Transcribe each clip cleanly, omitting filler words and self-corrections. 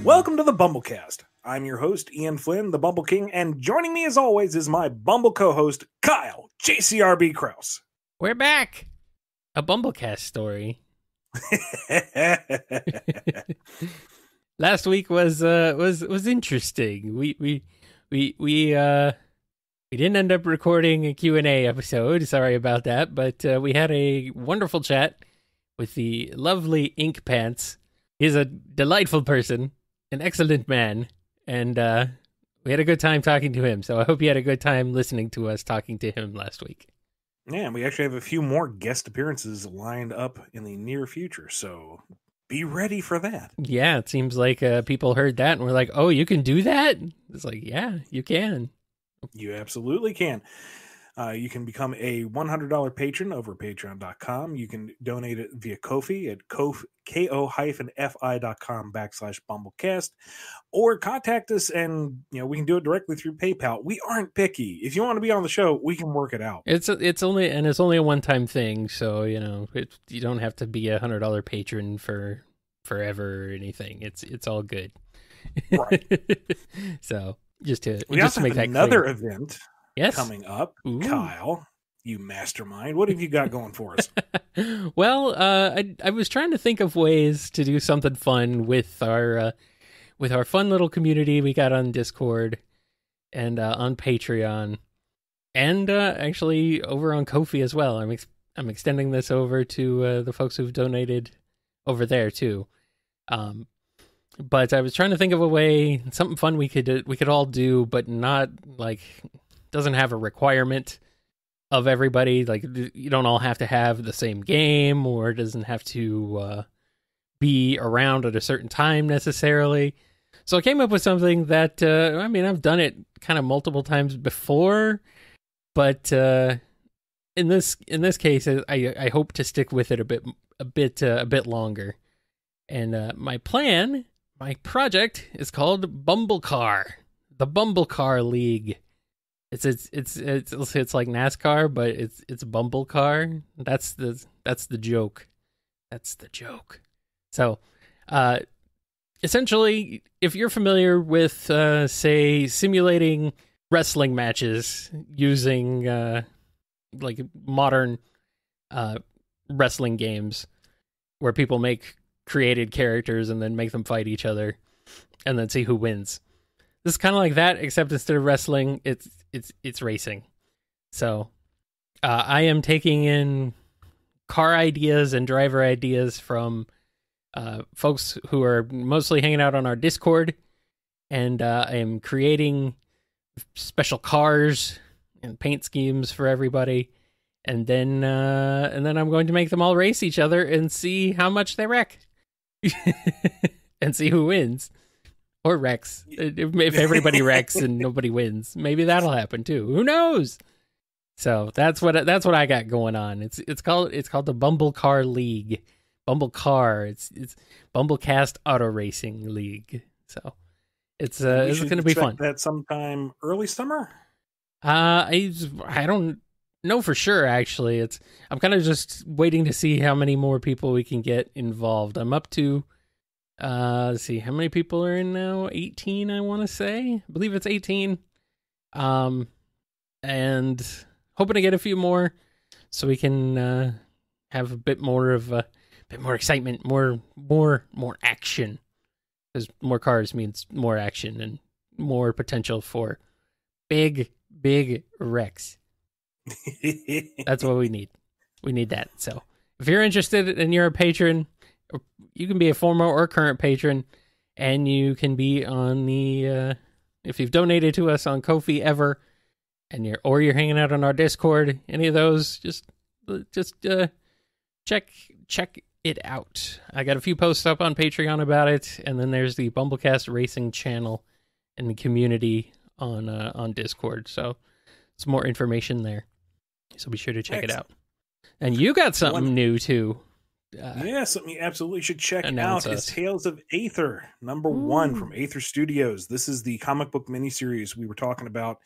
Welcome to the BumbleKast. I'm your host, Ian Flynn, the Bumble King, and joining me as always is my Bumble co-host, Kyle, JCRB Krause. We're back! A BumbleKast story. Last week was interesting. We didn't end up recording a Q&A episode. Sorry about that, but we had a wonderful chat with the lovely Ink Pants. He's a delightful person, an excellent man, and we had a good time talking to him. So I hope you had a good time listening to us talking to him last week. Yeah, and we actually have a few more guest appearances lined up in the near future, so be ready for that. Yeah, it seems like people heard that and were like, oh, you can do that? It's like, yeah, you can. You absolutely can. You can become a $100 patron over patreon.com. You can donate it via KoFi at ko-fi.com/BumbleKast, or contact us and we can do it directly through PayPal. We aren't picky. If you want to be on the show, we can work it out. It's only a one-time thing, so you don't have to be $100 patron for forever or anything. It's all good. Right. So just to we also make have that another clear. event. Yes. Coming up. Ooh. Kyle, you mastermind. What have you got going for us? Well, I was trying to think of ways to do something fun with our fun little community we got on Discord and on Patreon, and actually over on KoFi as well. I'm extending this over to the folks who've donated over there too. But I was trying to think of a way, something fun we could all do, but not like doesn't have a requirement of everybody. Like you don't all have to have the same game, or it doesn't have to be around at a certain time necessarily. So I came up with something that I've done it kind of multiple times before, but in this case, I hope to stick with it a bit longer. And my project is called BumbleKar, the BumbleKar League. It's like NASCAR, but it's BumbleKar. That's the joke. That's the joke. So, essentially, if you're familiar with say simulating wrestling matches using like modern wrestling games where people make created characters and then make them fight each other and then see who wins. This is kind of like that, except instead of wrestling, it's racing. So I am taking in car ideas and driver ideas from folks who are mostly hanging out on our Discord, and I am creating special cars and paint schemes for everybody, and then I'm going to make them all race each other and see how much they wreck, and see who wins. Or wrecks. If everybody wrecks and nobody wins, maybe that'll happen too. Who knows? So that's what I got going on. It's called the BumbleKar League. BumbleKar. It's BumbleKast Auto Racing League. So it's going to be fun. That sometime early summer. I don't know for sure. Actually, I'm kind of just waiting to see how many more people we can get involved. I'm up to. Let's see, how many people are in now? 18, I want to say. I believe it's 18. And hoping to get a few more so we can have a bit more excitement, more action. Because more cars means more action and more potential for big wrecks. That's what we need. We need that. So if you're interested and you're a patron, you can be a former or current patron, and you can be on the if you've donated to us on KoFi ever, and you're hanging out on our Discord. Any of those, just check it out. I got a few posts up on Patreon about it, and then there's the BumbleKast Racing channel and the community on Discord. So some more information there. So be sure to check it out. And you got something new too. Something you absolutely should check out is Tales of Aether, #1 from Aether Studios. This is the comic book miniseries we were talking about.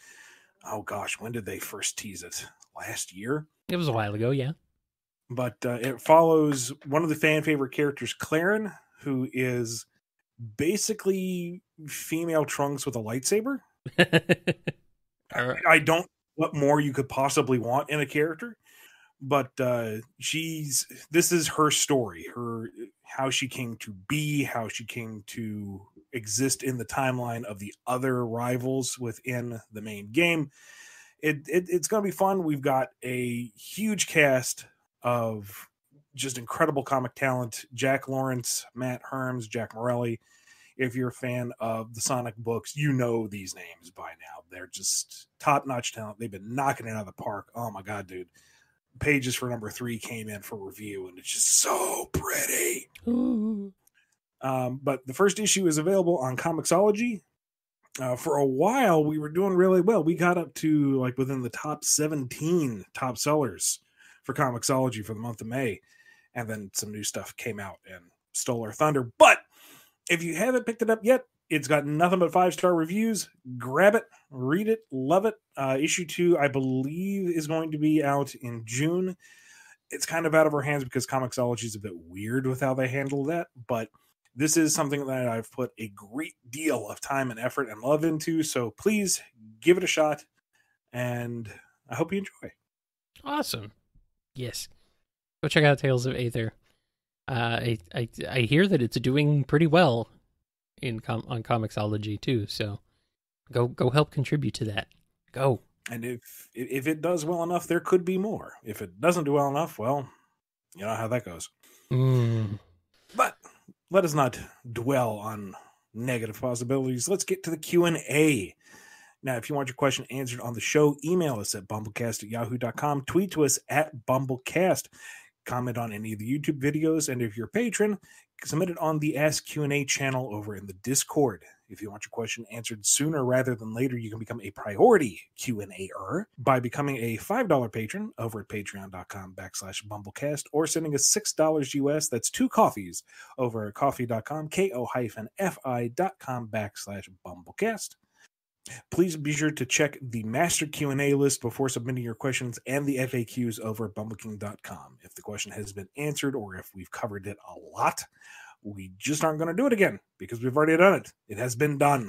Oh gosh, when did they first tease it? Last year? It was a while ago, yeah. But it follows one of the fan favorite characters, Claren, who is basically female Trunks with a lightsaber. I don't know what more you could possibly want in a character, but this is her story, how she came to be, how she came to exist in the timeline of the other rivals within the main game. It's going to be fun. We've got a huge cast of just incredible comic talent: Jack Lawrence, Matt Herms, Jack Morelli. If you're a fan of the Sonic books, you know these names by now. They're just top-notch talent. They've been knocking it out of the park. Oh my God, dude. Pages for number 3 came in for review, and it's just so pretty. But the first issue is available on Comixology. For a while, we were doing really well. We got up to like within the top 17 top sellers for Comixology for the month of May. And then some new stuff came out and stole our thunder. But if you haven't picked it up yet, it's got nothing but 5-star reviews. Grab it, read it, love it. Issue 2, I believe, is going to be out in June. It's kind of out of our hands because Comixology is a bit weird with how they handle that. But this is something that I've put a great deal of time and effort and love into. So please give it a shot. And I hope you enjoy. Awesome. Yes. Go check out Tales of Aether. I hear that it's doing pretty well on Comixology too, so go help contribute to that. Go. And if it does well enough, there could be more. If it doesn't do well enough, well, you know how that goes. But let us not dwell on negative possibilities. Let's get to the Q&A. Now, if you want your question answered on the show, email us at BumbleKast@yahoo.com. Tweet to us at BumbleKast. Comment on any of the YouTube videos, and if you're a patron, submit it on the Ask Q&A channel over in the Discord. If you want your question answered sooner rather than later, you can become a priority Q&A-er by becoming a $5 patron over at patreon.com/BumbleKast or sending us $6 US, that's 2 coffees, over at ko-fi.com, ko-fi.com/BumbleKast. Please be sure to check the master Q&A list before submitting your questions and the FAQs over at bumbleking.com. If the question has been answered or if we've covered it a lot, we just aren't going to do it again because we've already done it. It has been done.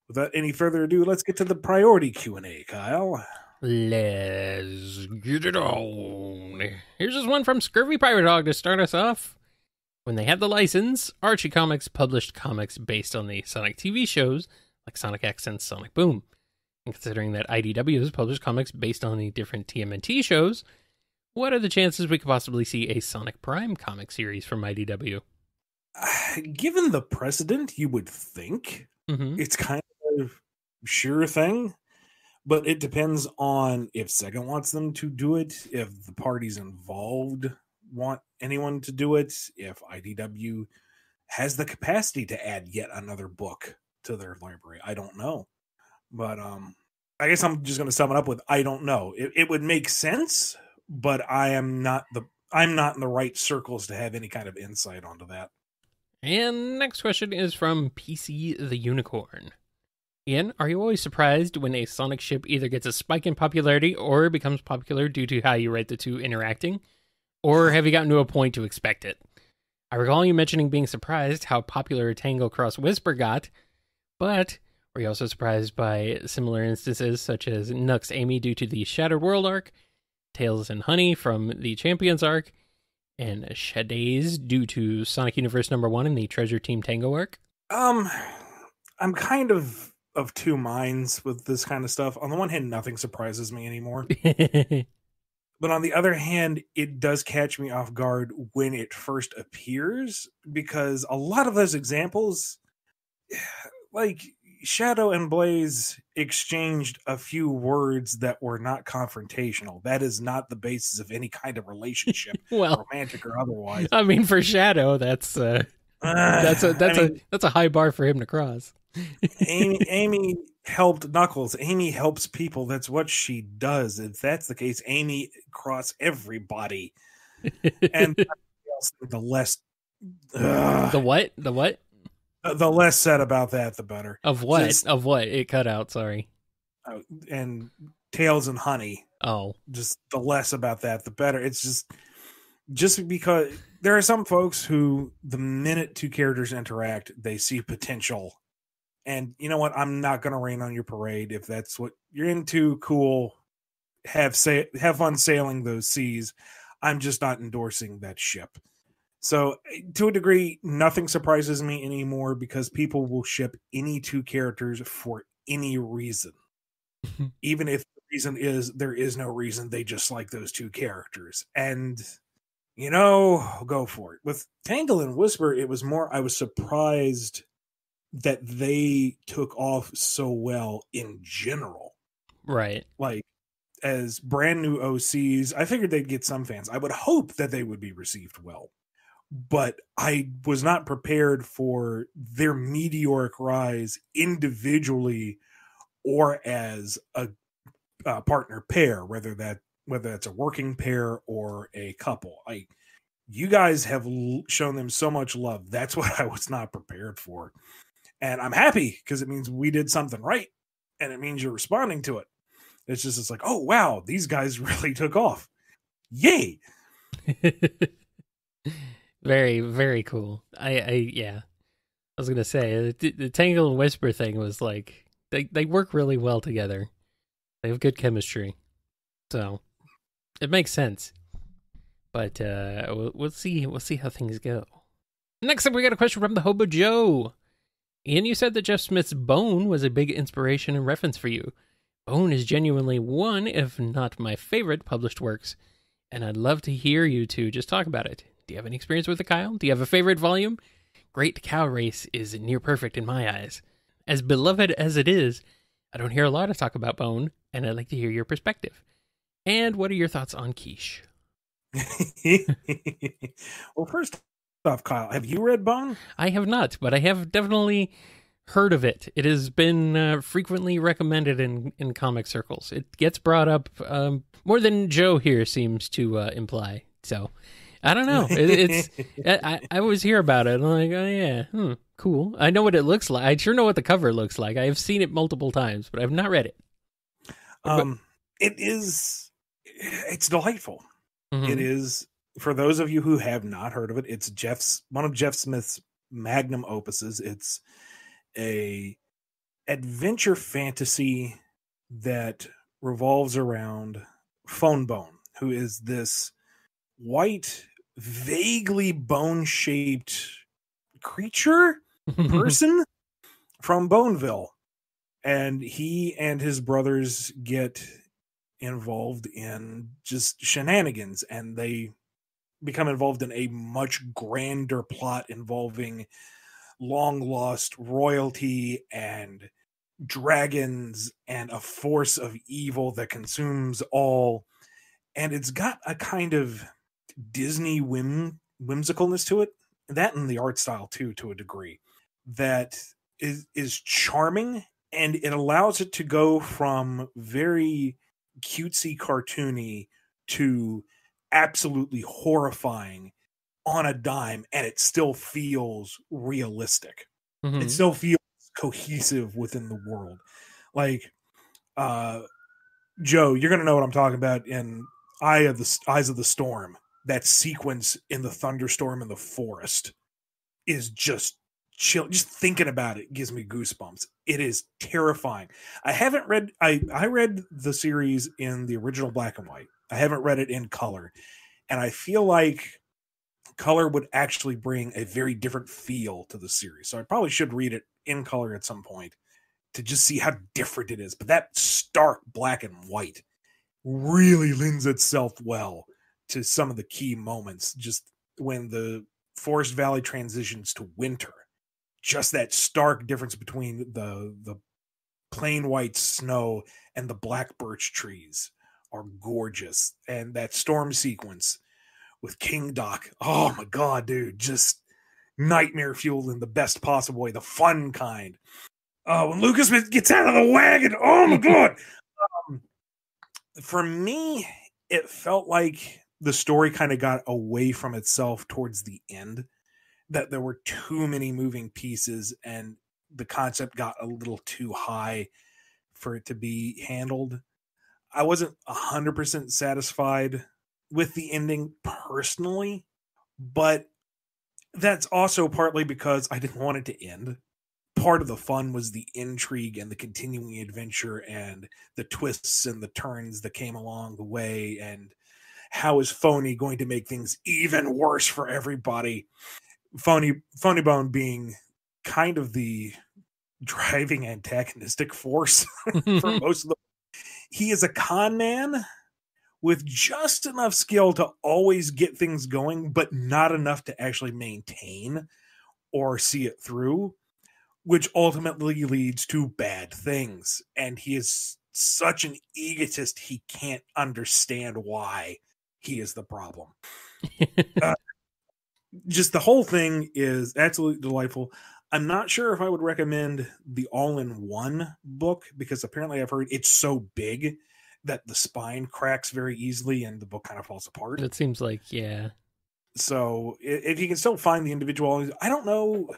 Without any further ado, let's get to the priority Q&A, Kyle. Let's get it on. Here's this one from Scurvy Piratehog to start us off. When they had the license, Archie Comics published comics based on the Sonic TV shows like Sonic X and Sonic Boom. And considering that IDW has published comics based on the different TMNT shows, what are the chances we could possibly see a Sonic Prime comic series from IDW? Given the precedent, you would think it's kind of sure thing, but it depends on if Sega wants them to do it, if the parties involved want anyone to do it, if IDW has the capacity to add yet another book to their library. I don't know. But I guess I'm just going to sum it up with I don't know. It would make sense, but I'm not in the right circles to have any kind of insight onto that. And next question is from PC the Unicorn. Ian, are you always surprised when a Sonic ship either gets a spike in popularity or becomes popular due to how you write the two interacting? Or have you gotten to a point to expect it? I recall you mentioning being surprised how popular Tangle Cross Whisper got, but were you also surprised by similar instances such as Knuxamy due to the Shattered World arc, Tails and Honey from the Champions arc, and Shadaze due to Sonic Universe #1 in the Treasure Team Tango arc? I'm kind of two minds with this kind of stuff. On the one hand, nothing surprises me anymore. But on the other hand, it does catch me off guard when it first appears, because a lot of those examples, like Shadow and Blaze exchanged a few words that were not confrontational. That is not the basis of any kind of relationship, well, romantic or otherwise. I mean, for Shadow, that's a high bar for him to cross. Amy helped Knuckles. Amy helps people. That's what she does. If that's the case, Amy cross everybody. And the less the what? The less said about that, the better. Of what? Of what? It cut out, sorry. And Tails and Honey. Oh. Just the less about that, the better. It's just because there are some folks who, the minute two characters interact, they see potential. And you know what? I'm not going to rain on your parade. If that's what you're into, cool. Have fun sailing those seas. I'm just not endorsing that ship. So to a degree, nothing surprises me anymore because people will ship any two characters for any reason. Even if the reason is there is no reason, they just like those two characters. And, go for it. With Tangle and Whisper, it was more, I was surprised that they took off so well in general. Right. Like, as brand new OCs, I figured they'd get some fans. I would hope that they would be received well. But I was not prepared for their meteoric rise individually or as a partner pair, whether that's a working pair or a couple. You guys have shown them so much love. That's what I was not prepared for. And I'm happy because it means we did something right. And it means you're responding to it. It's like, oh, wow, these guys really took off. Yay. Very, very cool. I was going to say, the Tangle and Whisper thing was like, they work really well together. They have good chemistry. So, it makes sense. But we'll see how things go. Next up, we got a question from TheHoboJoe. Ian, you said that Jeff Smith's Bone was a big inspiration and reference for you. Bone is genuinely one, if not my favorite, published works, and I'd love to hear you two just talk about it. Do you have any experience with it, Kyle? Do you have a favorite volume? Great Cow Race is near perfect in my eyes. As beloved as it is, I don't hear a lot of talk about Bone, and I'd like to hear your perspective. And what are your thoughts on quiche? Well, first off, Kyle, have you read Bone? I have not, but I have definitely heard of it. It has been frequently recommended in comic circles. It gets brought up more than Joe here seems to imply. So, I don't know. I always hear about it. I'm like, oh yeah, cool. I know what it looks like. I sure know what the cover looks like. I have seen it multiple times, but I've not read it. It's delightful. Mm-hmm. It is, for those of you who have not heard of it, it's one of Jeff Smith's magnum opuses. It's a adventure fantasy that revolves around Phone Bone, who is this white, vaguely bone-shaped creature, person from Boneville. And he and his brothers get involved in just shenanigans, and they become involved in a much grander plot involving long-lost royalty and dragons and a force of evil that consumes all. And it's got a kind of Disney whimsicalness to it. That and the art style, too, to a degree. That is charming, and it allows it to go from very cutesy cartoony to absolutely horrifying on a dime, and it still feels realistic. Mm-hmm. It still feels cohesive within the world. Like, Joe, you're gonna know what I'm talking about in Eyes of the Storm. That sequence in the thunderstorm in the forest is just chill. Just thinking about it gives me goosebumps. It is terrifying. I haven't read. I read the series in the original black and white. I haven't read it in color, and I feel like color would actually bring a very different feel to the series. So I probably should read it in color at some point to just see how different it is. But that stark black and white really lends itself well to some of the key moments. Just when the Forest Valley transitions to winter, just that stark difference between the plain white snow and the black birch trees are gorgeous. And that storm sequence with King Doc, oh my god, dude, just nightmare fueled in the best possible way, the fun kind. When Lucas gets out of the wagon, oh my god. For me, it felt like the story kind of got away from itself towards the end, that there were too many moving pieces and the concept got a little too high for it to be handled. I wasn't 100% satisfied with the ending personally, But that's also partly because I didn't want it to end. Part of the fun was the intrigue and the continuing adventure and the twists and the turns that came along the way, and how is Phony going to make things even worse for everybody? Phony Bone being kind of the driving antagonistic force for most of the. He is a con man with just enough skill to always get things going, but not enough to actually maintain or see it through, which ultimately leads to bad things. And he is such an egotist, he can't understand why he is the problem. Just the whole thing is absolutely delightful. I'm not sure if I would recommend the all-in-one book, because apparently I've heard it's so big that the spine cracks very easily and the book kind of falls apart. It seems like, yeah. So if you can still find the individual, I don't know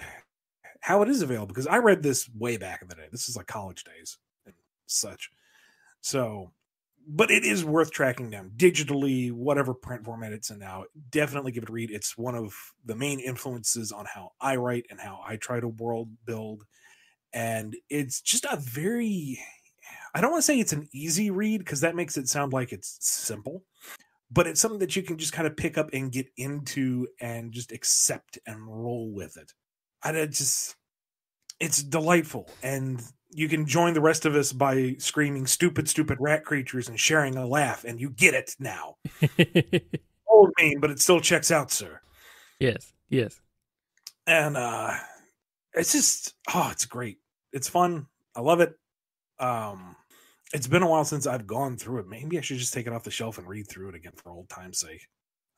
how it is available, because I read this way back in the day. This is like college days and such. So, but it is worth tracking down digitally, whatever print format it's in now. Definitely give it a read. It's one of the main influences on how I write and how I try to world build. And it's just a very, I don't want to say it's an easy read, because that makes it sound like it's simple, but it's something that you can just kind of pick up and get into and just accept and roll with it. It's delightful. And you can join the rest of us by screaming stupid, stupid rat creatures and sharing a laugh, and you get it now. Old meme, but it still checks out, sir. Yes. And it's just, it's great. It's fun. I love it. It's been a while since I've gone through it. Maybe I should just take it off the shelf and read through it again for old time's sake.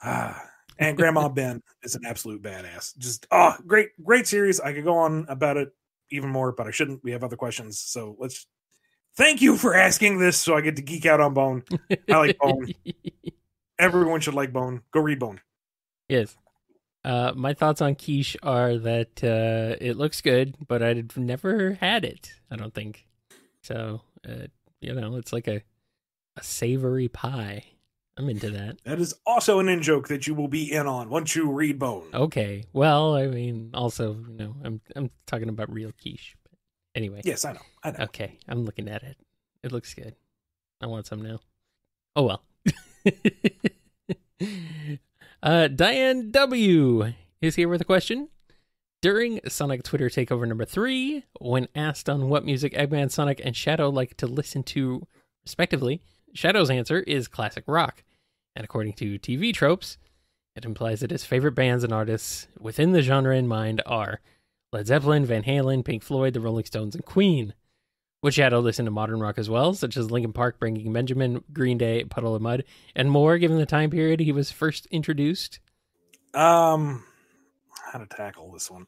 And Grandma Ben is an absolute badass. Just, great series. I could go on about it even more, but I shouldn't. We have other questions. So thank you for asking this so I get to geek out on Bone. I like Bone. Everyone should like Bone. Go read Bone. Yes. My thoughts on quiche are that it looks good, but I've never had it, I don't think. So, it's like a savory pie. I'm into that. That is also an in-joke that you will be in on once you read Bone. Okay. Well, I mean, also, I'm talking about real quiche. But anyway. Yes, I know. Okay, I'm looking at it. It looks good. I want some now. Oh, well. Diane W. is here with a question. During Sonic Twitter Takeover number 3, when asked on what music Eggman, Sonic, and Shadow like to listen to, respectively, Shadow's answer is classic rock. And according to TV tropes, it implies that his favorite bands and artists within the genre in mind are Led Zeppelin, Van Halen, Pink Floyd, the Rolling Stones, and Queen. Would Shadow listen to modern rock as well, such as Linkin Park, Breaking Benjamin, Green Day, Puddle of Mud, and more, given the time period he was first introduced? How to tackle this one?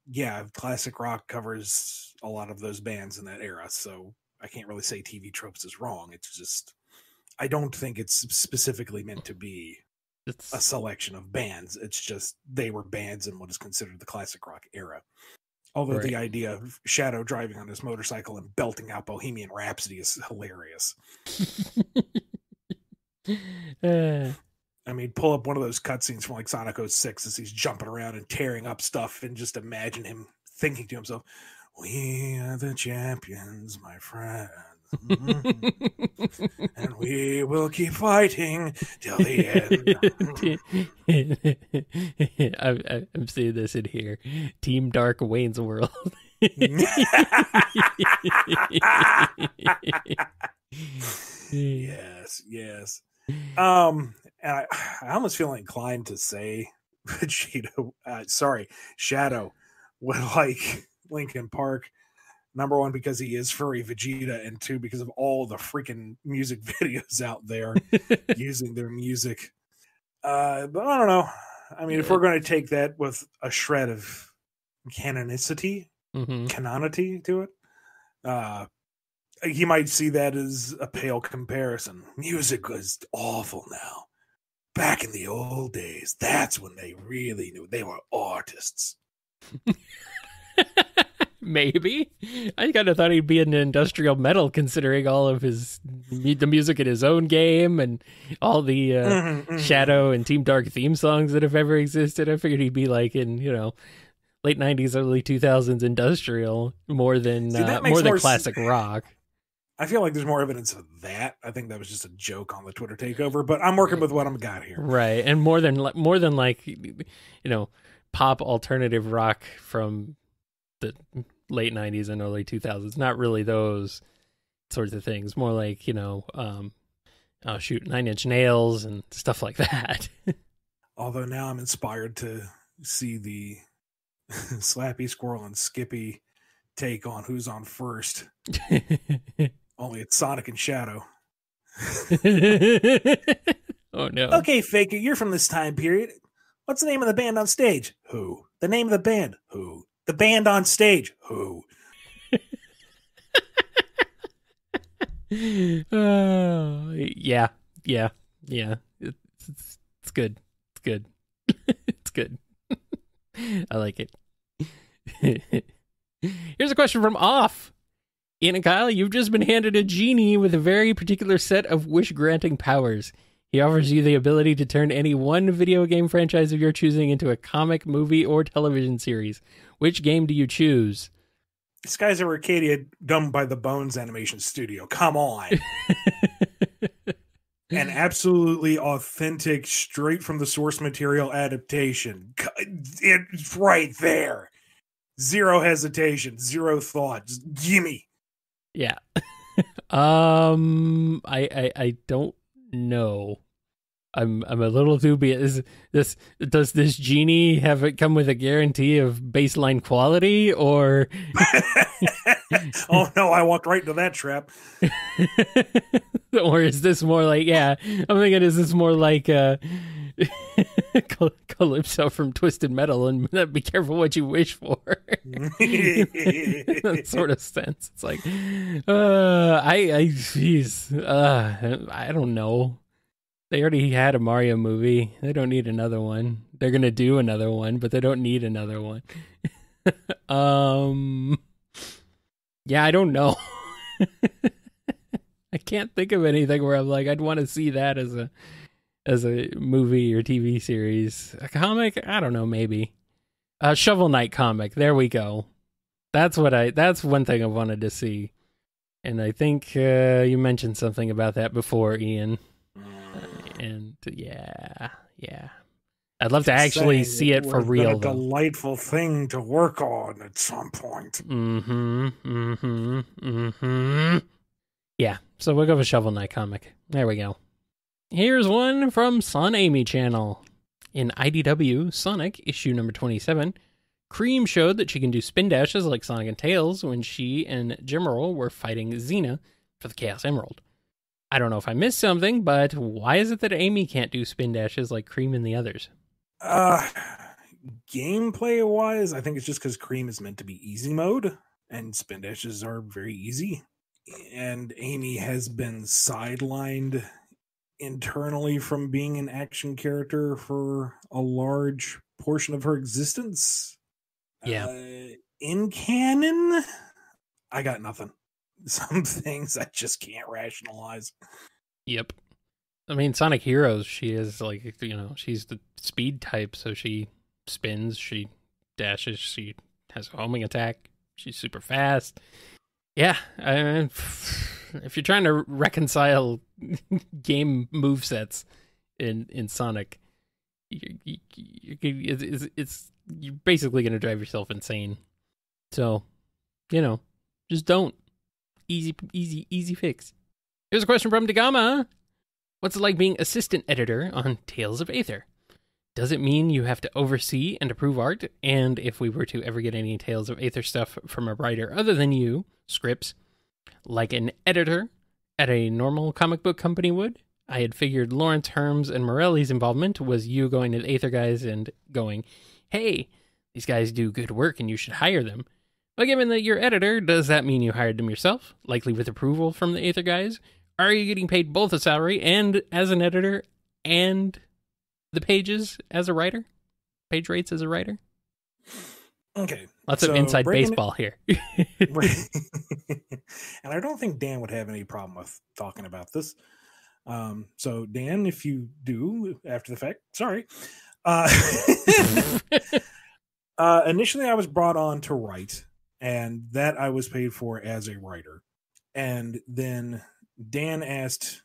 Yeah, classic rock covers a lot of those bands in that era, so I can't really say TV tropes is wrong. It's just, I don't think it's specifically meant to be a selection of bands. It's just they were bands in what is considered the classic rock era. Although right. The idea of Shadow driving on his motorcycle and belting out Bohemian Rhapsody is hilarious. I mean, pull up one of those cutscenes from like Sonic 06 as he's jumping around and tearing up stuff, and just imagine him thinking to himself, "We are the champions, my friends. And we will keep fighting till the end." I'm seeing this in here. Team Dark Wayne's World. Yes. And I almost feel inclined to say Shadow would like Linkin Park. Number one, because he is furry Vegeta, and two, because of all the freaking music videos out there using their music. But I don't know. I mean, if we're going to take that with a shred of canonity to it, he might see that as a pale comparison. Music was awful now. Back in the old days, that's when they really knew they were artists. Maybe. I kind of thought he'd be into industrial metal, considering all of the music in his own game and all the Shadow and Team Dark theme songs that have ever existed. I figured he'd be like in, late 90s, early 2000s industrial more than classic rock. I feel like there's more evidence of that. I think that was just a joke on the Twitter takeover, but I'm working with what I'm got here. Right, and more than like, pop alternative rock from the late 90s and early 2000s. Not really those sorts of things. More like, 9 Inch Nails and stuff like that. Although now I'm inspired to see the Slappy Squirrel and Skippy take on Who's on First. Only it's Sonic and Shadow. Oh, no. Okay, Faker, you're from this time period. What's the name of the band on stage? Who? The name of the band? Who? The band on stage? Who? Yeah. It's good. It's good. It's good. I like it. Here's a question from Off. Ian and Kyle, you've just been handed a genie with a very particular set of wish-granting powers. He offers you the ability to turn any one video game franchise of your choosing into a comic, movie, or television series. Which game do you choose? Skies of Arcadia, done by the Bones Animation Studio. Come on. An absolutely authentic, straight from the source material adaptation. It's right there. Zero hesitation, zero thought. Just gimme. Yeah. I don't know. I'm a little dubious. Does this genie have it come with a guarantee of baseline quality, or? Oh no, I walked right into that trap. Or is this more like? Yeah, I'm thinking. Is this more like Calypso from Twisted Metal, and be careful what you wish for? That sort of sense. It's like, I don't know. They already had a Mario movie. They don't need another one. They're gonna do another one, but they don't need another one. Yeah, I don't know. I can't think of anything where I'm like, I'd want to see that as a movie or TV series. A comic? I don't know, maybe. A Shovel Knight comic. There we go. That's one thing I wanted to see. And I think you mentioned something about that before, Ian. And yeah. I'd love to actually see it for real, though. A delightful thing to work on at some point. Yeah, so we'll go with Shovel Knight comic. There we go. Here's one from Son Amy Channel. In IDW Sonic, issue number 27, Cream showed that she can do spin dashes like Sonic and Tails when she and Gemerald were fighting Xena for the Chaos Emerald. I don't know if I missed something, but why is it that Amy can't do spin dashes like Cream and the others? Gameplay-wise, I think it's just because Cream is meant to be easy mode, and spin dashes are very easy. And Amy has been sidelined internally from being an action character for a large portion of her existence. Yeah. In canon, I got nothing. Some things I just can't rationalize. Yep. I mean, Sonic Heroes, she is like, she's the speed type, so she spins, she dashes, she has a homing attack, she's super fast. Yeah, I mean, if you're trying to reconcile game movesets in Sonic, you're basically going to drive yourself insane. So, just don't. Easy fix. Here's a question from Dagama. What's it like being assistant editor on Tales of Aether? Does it mean you have to oversee and approve art? And if we were to ever get any Tales of Aether stuff from a writer other than you, scripts, like an editor at a normal comic book company would? I had figured Lawrence Herm's and Morelli's involvement was you going to the Aether guys and going, hey, these guys do good work and you should hire them. But given that you're editor, does that mean you hired them yourself, likely with approval from the Aether guys? Are you getting paid both a salary and as an editor and the pages as a writer? Page rates as a writer? Okay. Lots of inside baseball here. And I don't think Dan would have any problem with talking about this. So Dan, if you do after the fact, sorry. Initially I was brought on to write, and that I was paid for as a writer. And then Dan asked,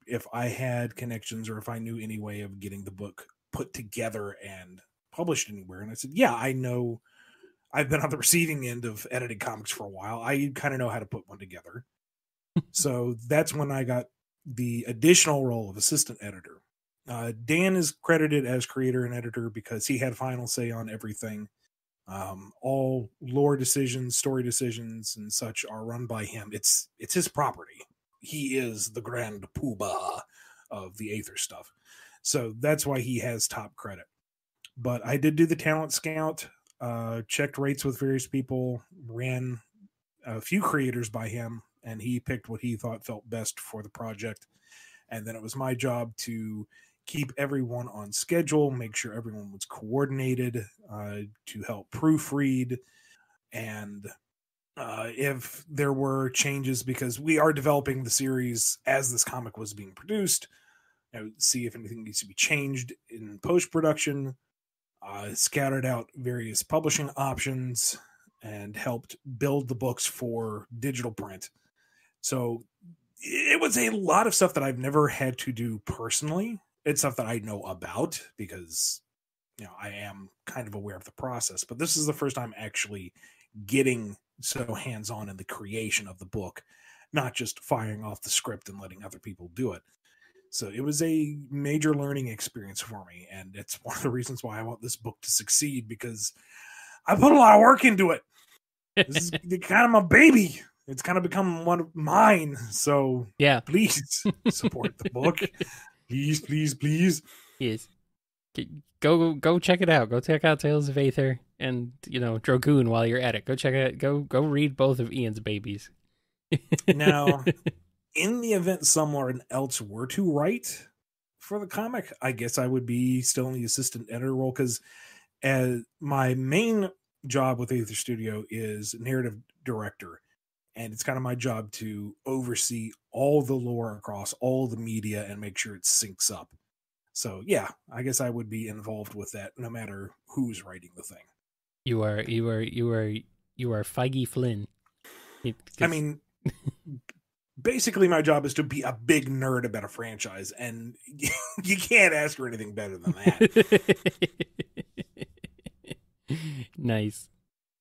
if I had connections or if I knew any way of getting the book put together and published anywhere. And I said, yeah, I know. I've been on the receiving end of edited comics for a while. I kind of know how to put one together. So that's when I got the additional role of assistant editor. Dan is credited as creator and editor because he had final say on everything. All lore decisions, story decisions, and such are run by him. It's his property. He is the grand poobah of the Aether stuff. So that's why he has top credit. But I did do the talent scout, checked rates with various people, ran a few creators by him, and he picked what he thought felt best for the project. And then it was my job to keep everyone on schedule, make sure everyone was coordinated, to help proofread, and if there were changes, because we are developing the series as this comic was being produced, see if anything needs to be changed in post-production, scouted out various publishing options, and helped build the books for digital print. So it was a lot of stuff that I've never had to do personally. It's stuff that I know about because, I am kind of aware of the process. But this is the first time actually getting so hands-on in the creation of the book, not just firing off the script and letting other people do it. So it was a major learning experience for me. And it's one of the reasons why I want this book to succeed, because I put a lot of work into it. This is kind of my baby. It's kind of become one of mine. So yeah, please support the book. Please, please, please. Yes. Go check it out. Go check out Tales of Aether and, Dragoon while you're at it. Go check it out. Go read both of Ian's babies. Now, in the event someone else were to write for the comic, I guess I would be still in the assistant editor role, because my main job with Aether Studio is narrative director. And it's kind of my job to oversee all the lore across all the media and make sure it syncs up. So yeah, I guess I would be involved with that no matter who's writing the thing. You are Feige Flynn. I mean, basically my job is to be a big nerd about a franchise, and you can't ask for anything better than that. Nice.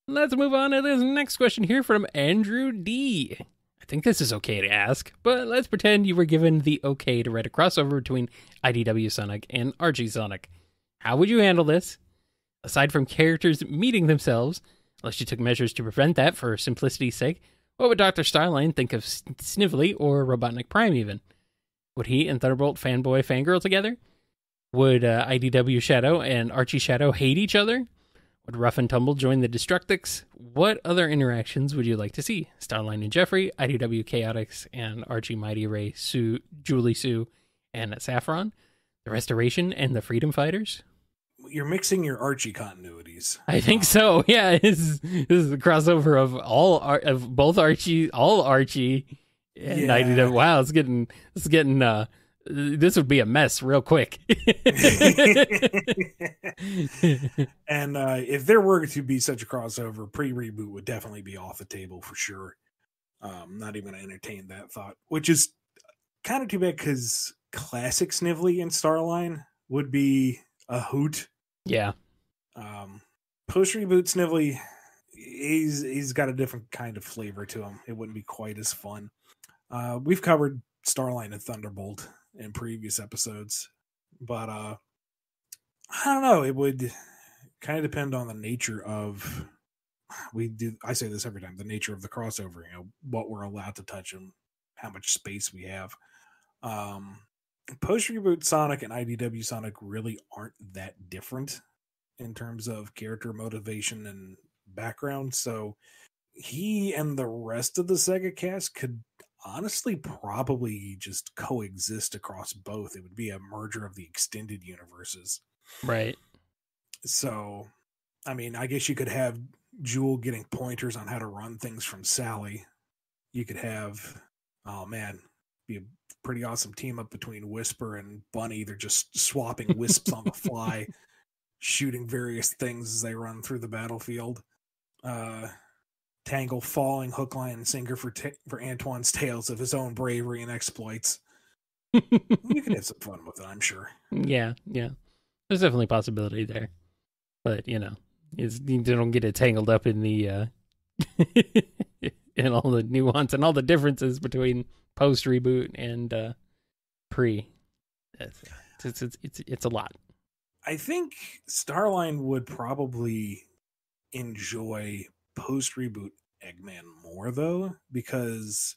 Let's move on to this next question here from Andrew D. I think this is okay to ask, but let's pretend you were given the okay to write a crossover between IDW Sonic and Archie Sonic. How would you handle this? Aside from characters meeting themselves, unless you took measures to prevent that for simplicity's sake, what would Dr. Starline think of Snively or Robotnik Prime even? Would he and Thunderbolt fanboy fangirl together? Would IDW Shadow and Archie Shadow hate each other? Would Rough and Tumble join the Destructics? What other interactions would you like to see? Starline and Jeffrey, IDW Chaotix, and Archie Mighty Ray, Julie Sue, and Saffron? The Restoration and the Freedom Fighters? You're mixing your Archie continuities. I think so. Yeah, this is the crossover of all Archie, and IDW. Wow, it's getting. This would be a mess real quick. And if there were to be such a crossover, pre-reboot would definitely be off the table for sure. Not even going to entertain that thought, which is kind of too bad, because classic Snively and Starline would be a hoot. Yeah. Post-reboot Snively, he's got a different kind of flavor to him. It wouldn't be quite as fun. We've covered Starline and Thunderbolt in previous episodes, but I don't know, it would kind of depend on the nature of, I say this every time, the nature of the crossover, what we're allowed to touch and how much space we have. Post-reboot Sonic and IDW Sonic really aren't that different in terms of character motivation and background, so he and the rest of the Sega cast could honestly probably just coexist across both. It would be a merger of the extended universes. Right. So I mean, I guess you could have Jewel getting pointers on how to run things from Sally. You could have, oh man, be a pretty awesome team up between Whisper and Bunny. They're just swapping wisps on the fly, shooting various things as they run through the battlefield. Tangle falling hook, line, and sinker for Antoine's tales of his own bravery and exploits. You could have some fun with it, I'm sure. Yeah. There's definitely a possibility there. But, you don't get it tangled up in the in all the nuance and all the differences between post reboot and pre. It's a lot. I think Starline would probably enjoy post reboot Eggman more though, because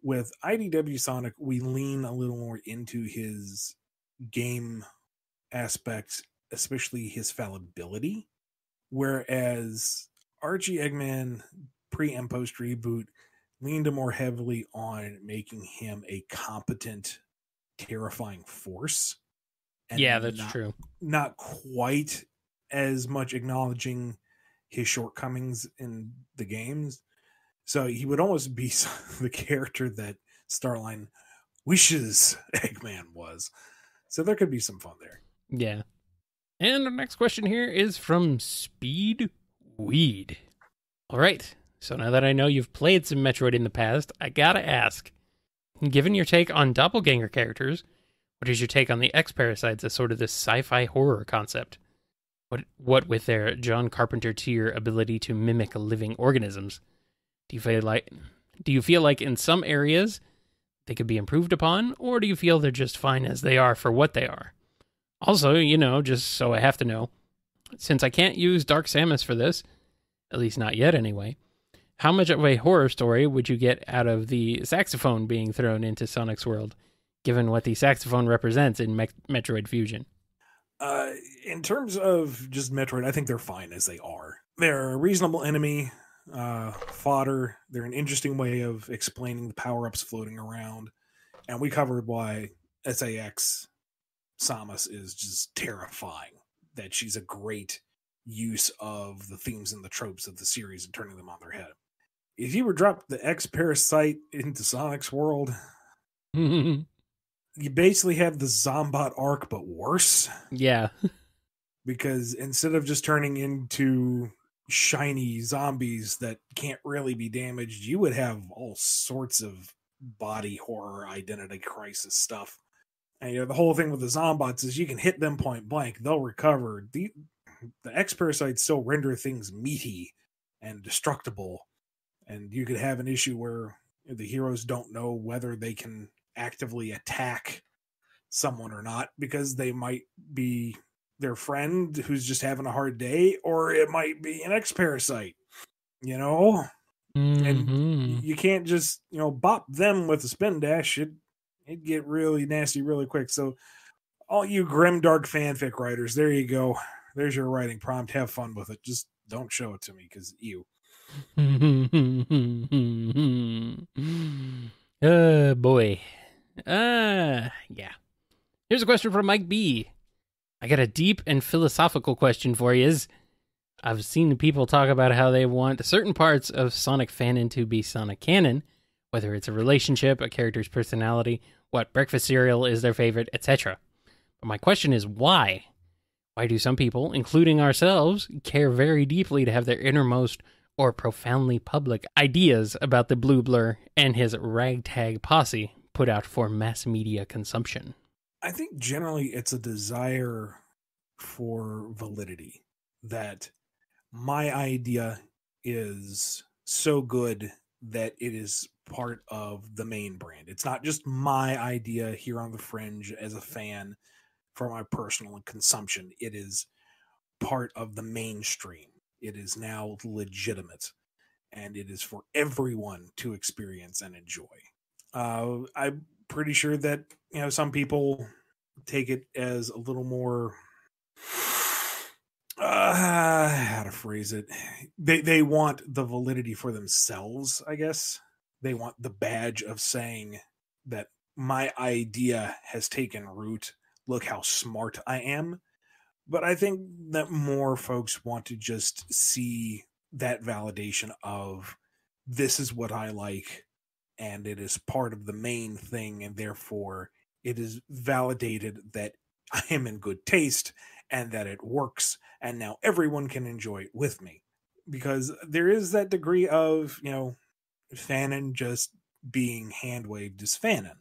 with IDW Sonic we lean a little more into his game aspects, especially his fallibility, whereas Archie Eggman pre and post reboot leaned more heavily on making him a competent, terrifying force. And yeah, that's true. Not quite as much acknowledging his shortcomings in the games. So he would almost be the character that Starline wishes Eggman was. So there could be some fun there. Yeah. And our next question here is from Speed Weed. All right. So now that I know you've played some Metroid in the past, I gotta ask, given your take on doppelganger characters, what is your take on the X-Parasites as sort of this sci-fi horror concept? What with their John Carpenter tier ability to mimic living organisms? Do you feel like in some areas they could be improved upon, or do you feel they're just fine as they are for what they are? Also, just so I have to know, since I can't use Dark Samus for this, at least not yet anyway, how much of a horror story would you get out of the saxophone being thrown into Sonic's world, given what the saxophone represents in Metroid Fusion? In terms of just Metroid, I think they're fine as they are. They're a reasonable enemy, fodder. They're an interesting way of explaining the power-ups floating around. And we covered why SAX Samus is just terrifying. That she's a great use of the themes and the tropes of the series and turning them on their head. If you were dropped the X-Parasite into Sonic's world, you basically have the Zombot arc, but worse. Yeah. Because instead of just turning into shiny zombies that can't really be damaged, you would have all sorts of body horror, identity crisis stuff. And the whole thing with the Zombots is you can hit them point blank, they'll recover. The X-Parasites still render things meaty and destructible. And you could have an issue where the heroes don't know whether they can actively attack someone or not, because they might be their friend who's just having a hard day, or it might be an X-Parasite, Mm-hmm. And you can't just, bop them with a spin dash. It'd get really nasty really quick. So all you grimdark fanfic writers, there you go. There's your writing prompt. Have fun with it. Just don't show it to me, because ew. Oh, boy. Yeah. Here's a question from Mike B. I got a deep and philosophical question for you. I've seen people talk about how they want certain parts of Sonic Fanon to be Sonic canon, whether it's a relationship, a character's personality, what breakfast cereal is their favorite, etc. But my question is why? Why do some people, including ourselves, care very deeply to have their innermost or profoundly public ideas about the Blue Blur and his ragtag posse put out for mass media consumption? I think generally it's a desire for validity, that my idea is so good that it is part of the main brand. It's not just my idea here on the fringe as a fan for my personal consumption. It is part of the mainstream. It is now legitimate, and it is for everyone to experience and enjoy. I'm pretty sure that some people take it as a little more how to phrase it. They want the validity for themselves, I guess. They want the badge of saying that my idea has taken root. Look how smart I am. But I think that more folks want to just see that validation of this is what I like, and it is part of the main thing, and therefore it is validated that I am in good taste and that it works, and now everyone can enjoy it with me. Because there is that degree of, fanon just being hand-waved as fanon.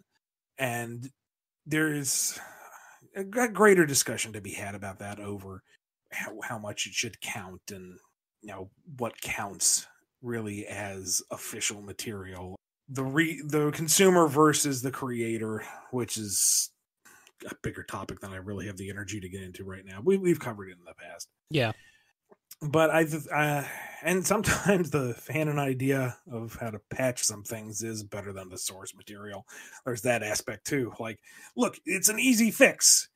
And there's a greater discussion to be had about that over how much it should count and, what counts really as official material. The consumer versus the creator, which is a bigger topic than I really have the energy to get into right now. We've covered it in the past. Yeah. But and sometimes the fanon idea of how to patch some things is better than the source material. There's that aspect too. Like, look, it's an easy fix.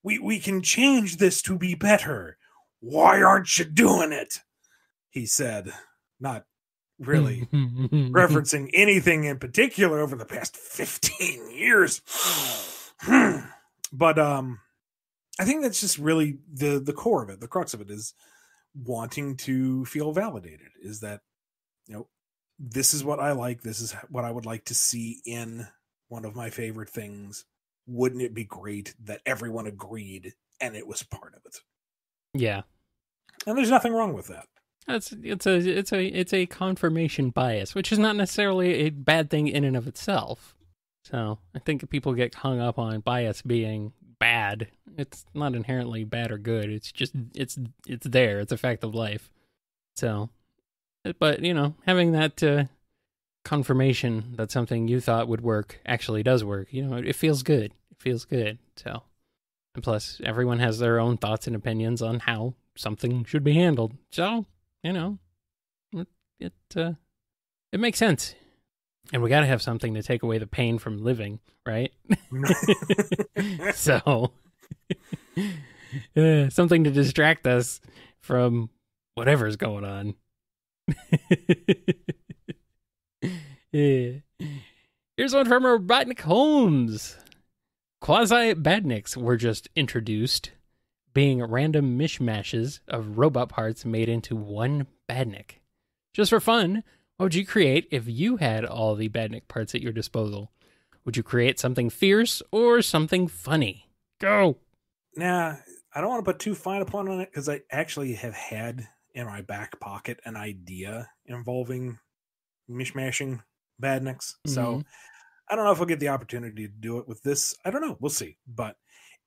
We can change this to be better. Why aren't you doing it? He said, not really referencing anything in particular over the past 15 years. But I think that's just really the core of it. The crux of it is wanting to feel validated, is that, this is what I like. This is what I would like to see in one of my favorite things. Wouldn't it be great that everyone agreed and it was part of it? Yeah. And there's nothing wrong with that. It's a confirmation bias, which is not necessarily a bad thing in and of itself. So I think people get hung up on bias being bad. It's not inherently bad or good. It's just it's there. It's a fact of life. So, but having that confirmation that something you thought would work actually does work. It feels good. It feels good. So, and plus, everyone has their own thoughts and opinions on how something should be handled. So, it makes sense. And we got to have something to take away the pain from living, right? So, something to distract us from whatever's going on. Yeah. Here's one from Robotnik Holmes. Quasi-badniks were just introduced, being random mishmashes of robot parts made into one badnik. Just for fun, what would you create if you had all the badnik parts at your disposal? Would you create something fierce or something funny? Go! Nah, I don't want to put too fine a point on it, because I actually have had in my back pocket an idea involving mishmashing badniks. Mm-hmm. So I don't know if I'll get the opportunity to do it with this. I don't know. We'll see. But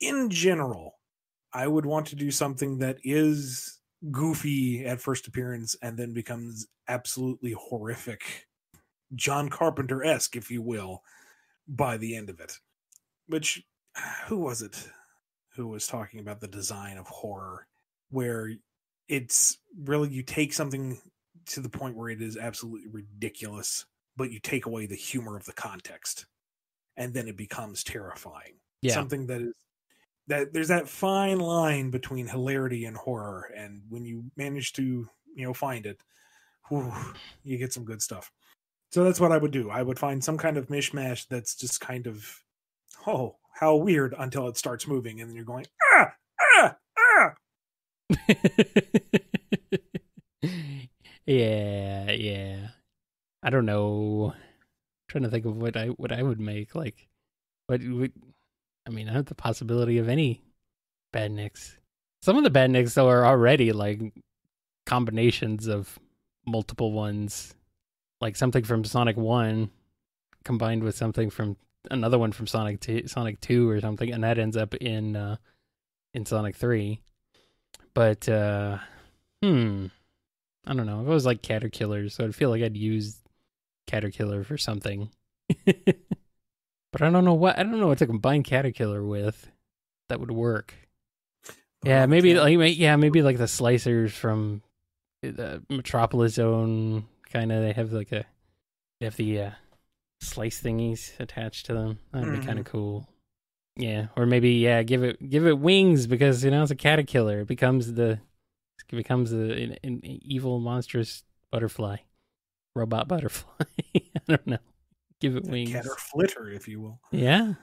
in general, I would want to do something that is goofy at first appearance and then becomes absolutely horrific, John Carpenter-esque, if you will, by the end of it. Which, who was it who was talking about the design of horror, where it's really, you take something to the point where it is absolutely ridiculous, but you take away the humor of the context, and then it becomes terrifying. Yeah. Something that is, that there's that fine line between hilarity and horror, and when you manage to find it, whew, you get some good stuff. So that's what I would do. I would find some kind of mishmash that's just kind of, oh, how weird, until it starts moving, and then you're going, ah, ah, ah. Yeah. I don't know. I'm trying to think of what I would make. Like, I have the possibility of any badniks. Some of the badniks, though, are already like combinations of multiple ones, like something from Sonic 1 combined with something from another one from Sonic 2 or something, and that ends up in Sonic 3. But I don't know. If it was like Caterkiller, so I'd feel like I'd use Caterkiller for something. But I don't know what to combine Caterkiller with that would work. Yeah, maybe like the slicers from the Metropolis Zone. Kind of, they have the slice thingies attached to them. That'd be kind of cool. Yeah, or maybe give it wings, because it's a Caterkiller. It becomes an evil, monstrous butterfly, robot butterfly. I don't know. Give it wings. Caterflitter, if you will. Yeah,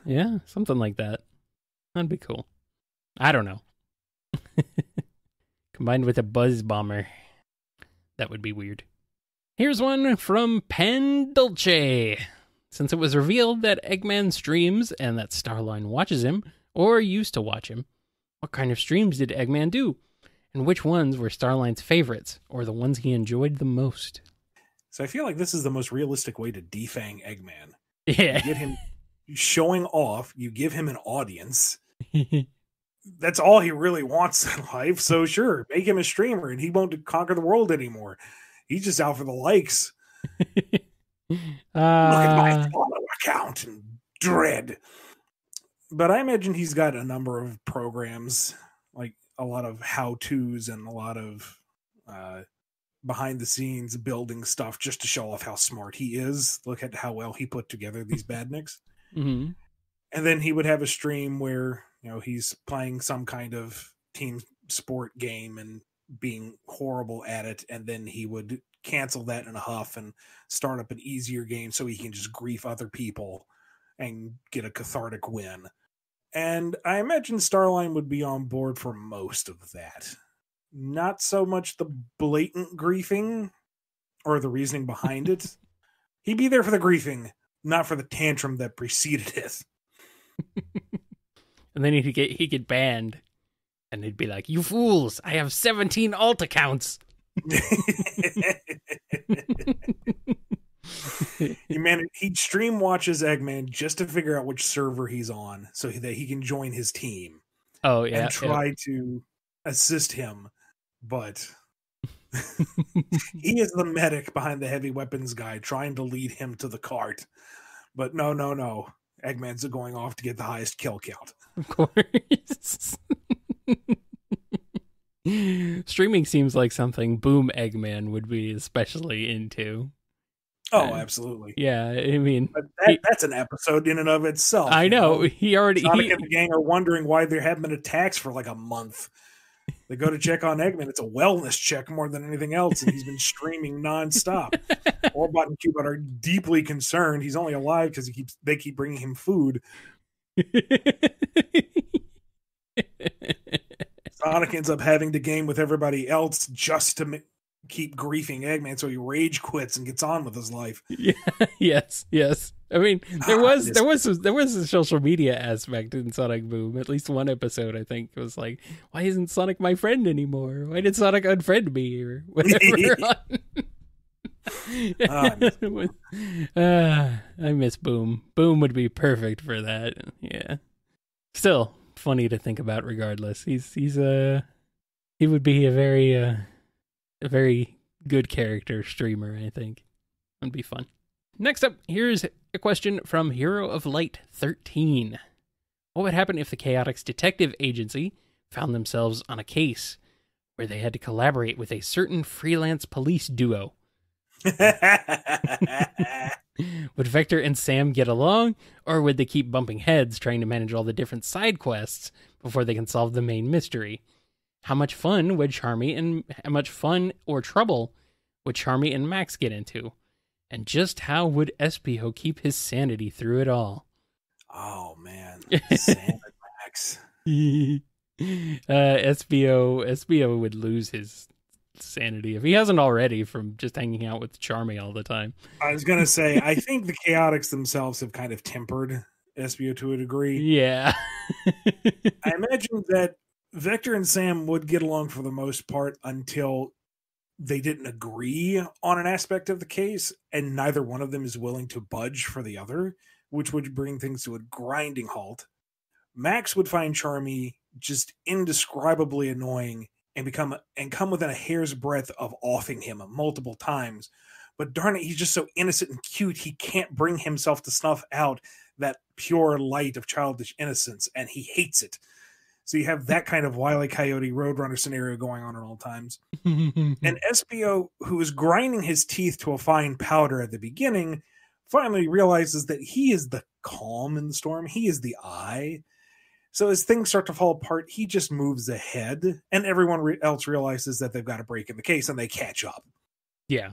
something like that. That'd be cool. I don't know. Combined with a buzz bomber. That would be weird. Here's one from Pen Dulce. Since it was revealed that Eggman streams and that Starline watches him, or used to watch him, what kind of streams did Eggman do? And which ones were Starline's favorites, or the ones he enjoyed the most? So I feel like this is the most realistic way to defang Eggman. Yeah. You get him showing off, you give him an audience. That's all he really wants in life. So sure, make him a streamer and he won't conquer the world anymore. He's just out for the likes. Look at my follow account and dread. But I imagine he's got a number of programs, like a lot of how-tos and a lot of behind the scenes building stuff just to show off how smart he is. Look at how well he put together these badniks. Mm-hmm. And then he would have a stream where, he's playing some kind of team sport game and being horrible at it. And then he would cancel that in a huff and start up an easier game so he can just grief other people and get a cathartic win. And I imagine Starline would be on board for most of that. Not so much the blatant griefing or the reasoning behind it. He'd be there for the griefing, not for the tantrum that preceded it. And then he'd get banned. And he'd be like, "You fools, I have 17 alt accounts." He'd stream watches Eggman just to figure out which server he's on so that he can join his team. Oh, yeah. And try to assist him. But he is the medic behind the heavy weapons guy trying to lead him to the cart. But no. Eggman's going off to get the highest kill count. Of course. Streaming seems like something Boom Eggman would be especially into. Oh, absolutely. Yeah, I mean... But that's an episode in and of itself. I know. He already... Sonic and the gang are wondering why there haven't been attacks for like a month. They go to check on Eggman. It's a wellness check more than anything else, and he's been streaming nonstop. Orbot and Cubot are deeply concerned. He's only alive because they keep bringing him food. Sonic ends up having to game with everybody else just to keep griefing Eggman, so he rage quits and gets on with his life. Yeah, yes. I mean, there was a social media aspect in Sonic Boom. At least one episode, I think, was like, "Why isn't Sonic my friend anymore? Why did Sonic unfriend me?" Or whatever. I miss Boom. Boom would be perfect for that. Yeah. Still funny to think about. Regardless, he would be a very good character streamer. I think it'd be fun. Next up, here's a question from Hero of Light 13. What would happen if the Chaotix Detective Agency found themselves on a case where they had to collaborate with a certain freelance police duo? Would Vector and Sam get along, or would they keep bumping heads trying to manage all the different side quests before they can solve the main mystery? How much fun or trouble would Charmy and Max get into? And just how would Espio keep his sanity through it all? Oh, man. Sam and Max. Espio would lose his sanity if he hasn't already from just hanging out with Charmy all the time. I was going to say, I think the Chaotix themselves have kind of tempered Espio to a degree. Yeah. I imagine that Vector and Sam would get along for the most part until they didn't agree on an aspect of the case, and neither one of them is willing to budge for the other, which would bring things to a grinding halt. Max would find Charmy just indescribably annoying and come within a hair's breadth of offing him multiple times. But darn it, he's just so innocent and cute, he can't bring himself to snuff out that pure light of childish innocence, and he hates it. So you have that kind of Wile E. Coyote Roadrunner scenario going on at all times. And Espio, who is grinding his teeth to a fine powder at the beginning, finally realizes that he is the calm in the storm. He is the eye. So as things start to fall apart, he just moves ahead, and everyone else realizes that they've got a break in the case, and they catch up. Yeah.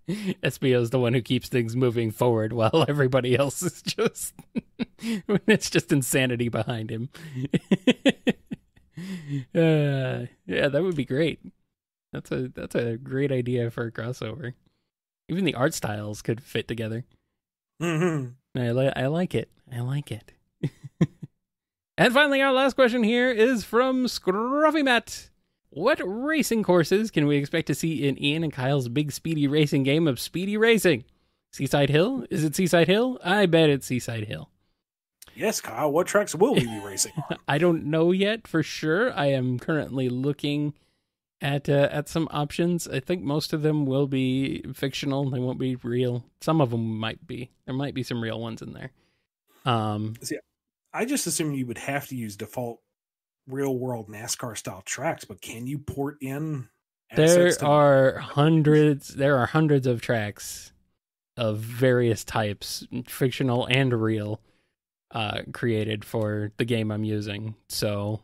Espio is the one who keeps things moving forward while everybody else is just it's just insanity behind him. Yeah, that would be great. That's a great idea for a crossover. Even the art styles could fit together. Mm-hmm. I like it. I like it. And finally, our last question here is from Scurvy Matt. What racing courses can we expect to see in Ian and Kyle's big speedy racing game of speedy racing? Seaside Hill? Is it Seaside Hill? I bet it's Seaside Hill. Yes, Kyle. What tracks will we be racing on? I don't know yet for sure. I am currently looking at some options. I think most of them will be fictional. They won't be real. Some of them might be. There might be some real ones in there. See, I just assume you would have to use default real-world NASCAR-style tracks, but can you port in? There are hundreds of tracks of various types, fictional and real, created for the game I'm using. So,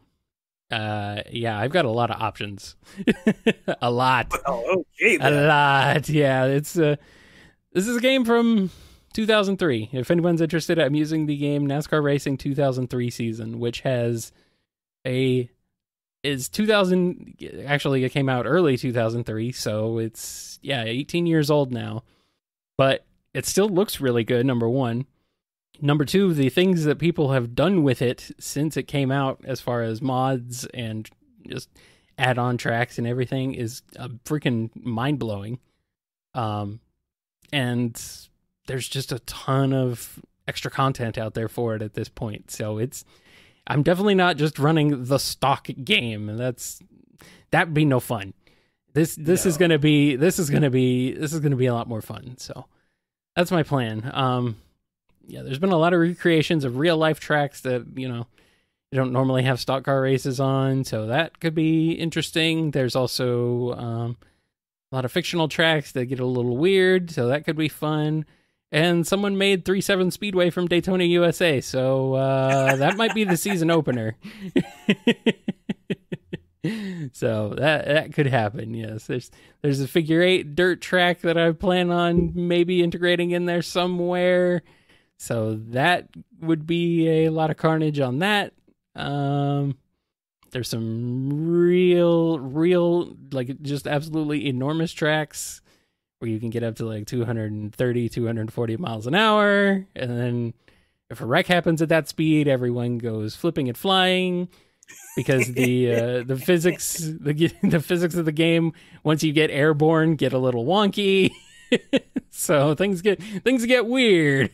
yeah, I've got a lot of options. A lot. Oh, okay, then. A lot. Yeah, it's this is a game from 2003. If anyone's interested, I'm using the game NASCAR Racing 2003 season, which is 2000. Actually, it came out early 2003, so it's 18 years old now. But it still looks really good. Number one. Number two, the things that people have done with it since it came out, as far as mods and just add-on tracks and everything, is freaking mind-blowing. And there's just a ton of extra content out there for it at this point. So I'm definitely not just running the stock game. That'd be no fun. This is gonna be a lot more fun. So that's my plan. There's been a lot of recreations of real life tracks that, you don't normally have stock car races on, so that could be interesting. There's also a lot of fictional tracks that get a little weird, so that could be fun. And someone made 3-7 Speedway from Daytona, USA, so that might be the season opener. So that could happen, yes. There's a figure 8 dirt track that I plan on maybe integrating in there somewhere. So that would be a lot of carnage on that. There's some real, like just absolutely enormous tracks where you can get up to like 230, 240 miles an hour. And then if a wreck happens at that speed, everyone goes flipping and flying because the physics of the game, once you get airborne, get a little wonky. So things get weird.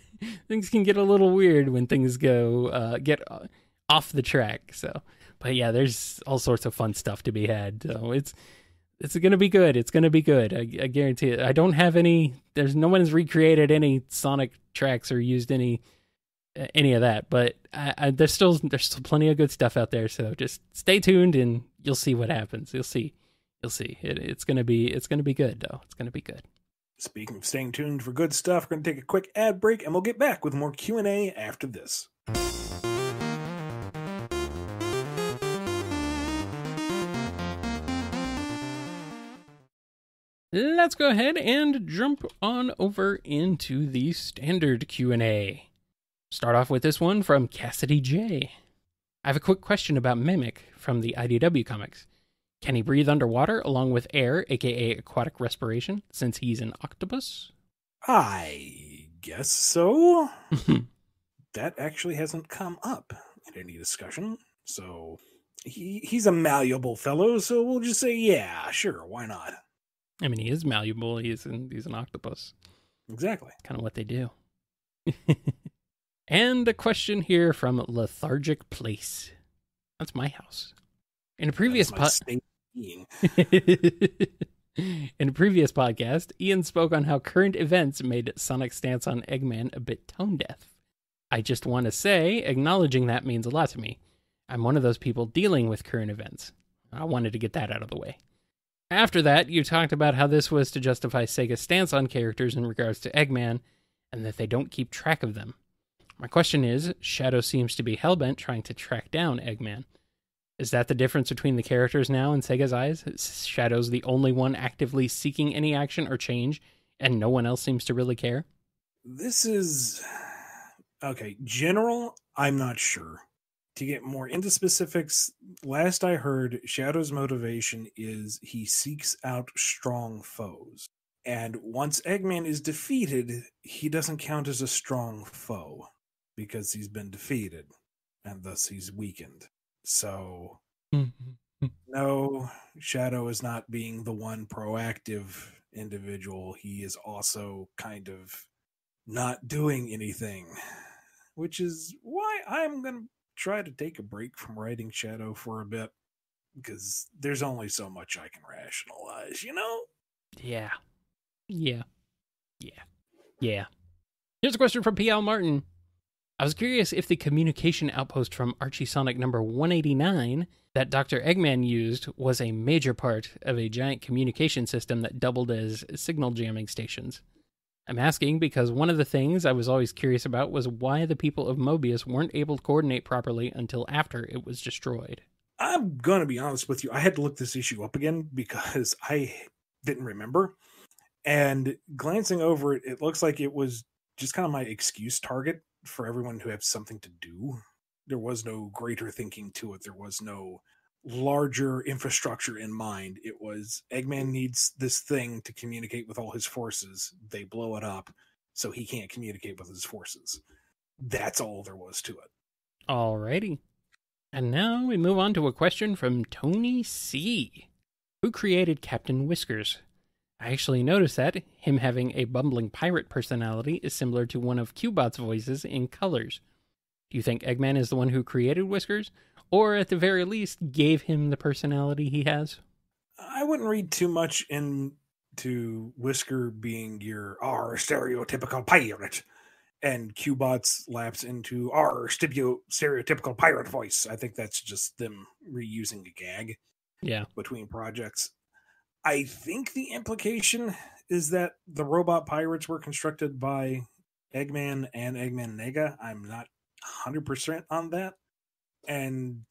Things can get a little weird when things get off the track. So, but yeah, there's all sorts of fun stuff to be had. So it's gonna be good. It's gonna be good. I guarantee it. I don't have any. No one's recreated any Sonic tracks or used any of that. But there's still plenty of good stuff out there. So just stay tuned and you'll see what happens. You'll see. It's gonna be good though. It's gonna be good. Speaking of staying tuned for good stuff, we're going to take a quick ad break, and we'll get back with more Q&A after this. Let's go ahead and jump on over into the standard Q&A. Start off with this one from Cassidy J. I have a quick question about Mimic from the IDW comics. Can he breathe underwater along with air, aka aquatic respiration, since he's an octopus? I guess so. That actually hasn't come up in any discussion. So he's a malleable fellow, so we'll just say, yeah, sure, why not? I mean, he is malleable. He's an octopus. Exactly. Kind of what they do. And a question here from Lethargic Place. That's my house. In a previous In a previous podcast, Ian spoke on how current events made Sonic's stance on Eggman a bit tone deaf. I just want to say, acknowledging that means a lot to me. I'm one of those people dealing with current events. I wanted to get that out of the way. After that, you talked about how this was to justify Sega's stance on characters in regards to Eggman, and that they don't keep track of them. My question is, Shadow seems to be hellbent trying to track down Eggman. Is that the difference between the characters now in Sega's eyes? Shadow's the only one actively seeking any action or change, and no one else seems to really care? This is... Okay, general, I'm not sure. to get more into specifics, last I heard, Shadow's motivation is he seeks out strong foes. And once Eggman is defeated, he doesn't count as a strong foe because he's been defeated, and thus he's weakened. So, no, Shadow is not being the one proactive individual. He is also kind of not doing anything, which is why I'm going to try to take a break from writing Shadow for a bit, because there's only so much I can rationalize, you know? Yeah. Here's a question from P.L. Martin. I was curious if the communication outpost from Archie Sonic number 189 that Dr. Eggman used was a major part of a giant communication system that doubled as signal jamming stations. I'm asking because one of the things I was always curious about was why the people of Mobius weren't able to coordinate properly until after it was destroyed. I'm going to be honest with you. I had to look this issue up again because I didn't remember. And glancing over it, it looks like it was just kind of my excuse target for everyone who has something to do. There was no greater thinking to it. There was no larger infrastructure in mind. It was Eggman needs this thing to communicate with all his forces. They blow it up, so he can't communicate with his forces. That's all there was to it. Alrighty. And now we move on to a question from Tony C. Who created Captain Whiskers? I actually noticed that him having a bumbling pirate personality is similar to one of Cubot's voices in Colors. Do you think Eggman is the one who created Whiskers? Or at the very least, gave him the personality he has? I wouldn't read too much into Whisker being your stereotypical pirate, and Cubot's lapse into stereotypical pirate voice. I think that's just them reusing a gag between projects. I think the implication is that the robot pirates were constructed by Eggman and Eggman Nega. I'm not 100% on that. And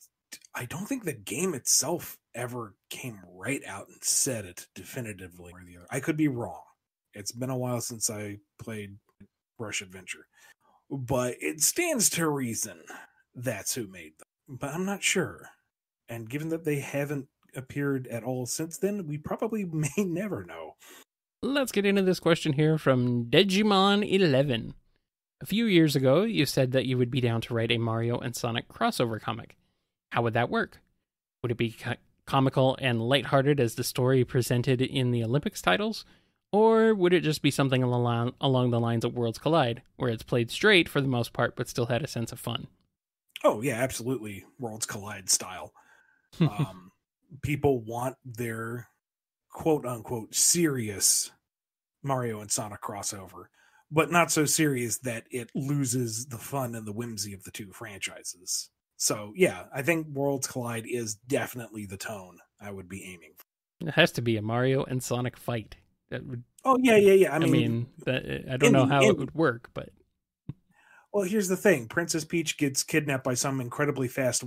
I don't think the game itself ever came right out and said it definitively. Or the other. I could be wrong. It's been a while since I played Rush Adventure. But it stands to reason that's who made them. But I'm not sure. And given that they haven't appeared at all since then, we probably may never know. Let's get into this question here from Digimon11. A few years ago, you said that you would be down to write a Mario and Sonic crossover comic. How would that work? Would it be comical and lighthearted as the story presented in the Olympics titles? Or would it just be something along the lines of Worlds Collide, where it's played straight for the most part, but still had a sense of fun? Oh, yeah, absolutely. Worlds Collide style. People want their quote-unquote serious Mario and Sonic crossover, but not so serious that it loses the fun and the whimsy of the two franchises. So, yeah, I think Worlds Collide is definitely the tone I would be aiming for. It has to be a Mario and Sonic fight. That would, yeah. I mean I don't know how it would work, but... Well, here's the thing. Princess Peach gets kidnapped by some incredibly fast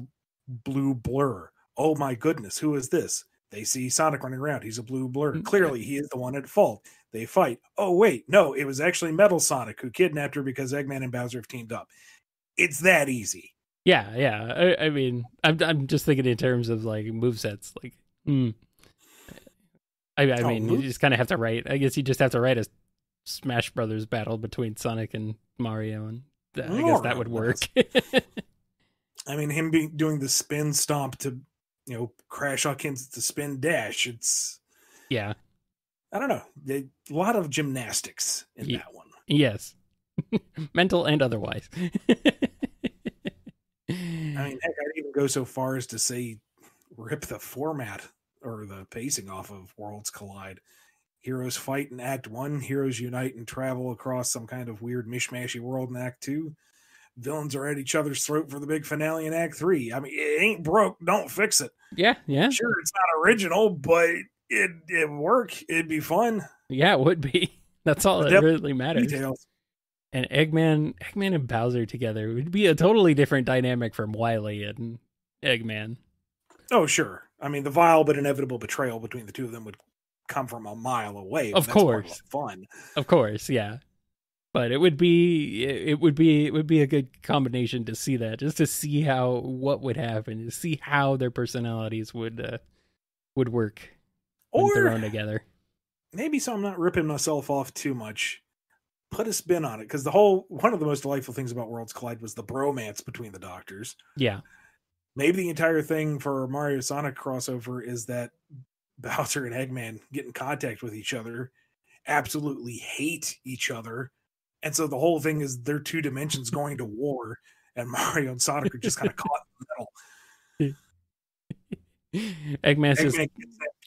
blue blur. Oh my goodness, who is this? They see Sonic running around. He's a blue blur. Clearly, he is the one at fault. They fight. Oh, wait, no, it was actually Metal Sonic who kidnapped her because Eggman and Bowser have teamed up. It's that easy. Yeah. I mean, I'm just thinking in terms of like movesets. Like, I mean, you just kind of have to write. I guess you just have to write a Smash Brothers battle between Sonic and Mario, and I guess that would work. I mean, him doing the spin stomp to, Crash Hawkins the spin dash. Yeah. I don't know. A lot of gymnastics in that one. Yes. Mental and otherwise. I mean, heck, I'd even go so far as to say rip the format or the pacing off of Worlds Collide. Heroes fight in Act 1, heroes unite and travel across some kind of weird mishmashy world in Act 2. Villains are at each other's throat for the big finale in Act 3. I mean, it ain't broke, don't fix it. Yeah. Sure, it's not original, but it'd work. It'd be fun. Yeah, it would be. That's all that really matters. Details. And Eggman and Bowser together would be a totally different dynamic from Wily and Eggman. Oh, sure. I mean, the vile but inevitable betrayal between the two of them would come from a mile away. Of course. That's part of the fun. Of course, yeah. But it would be a good combination to see that, just to see what would happen, to see how their personalities would work when thrown together. Maybe so I'm not ripping myself off too much. Put a spin on it, because one of the most delightful things about Worlds Collide was the bromance between the Doctors. Yeah. Maybe the entire thing for Mario Sonic crossover is that Bowser and Eggman get in contact with each other, absolutely hate each other, and so the whole thing is their two dimensions going to war, and Mario and Sonic are just kind of caught in the middle. Eggman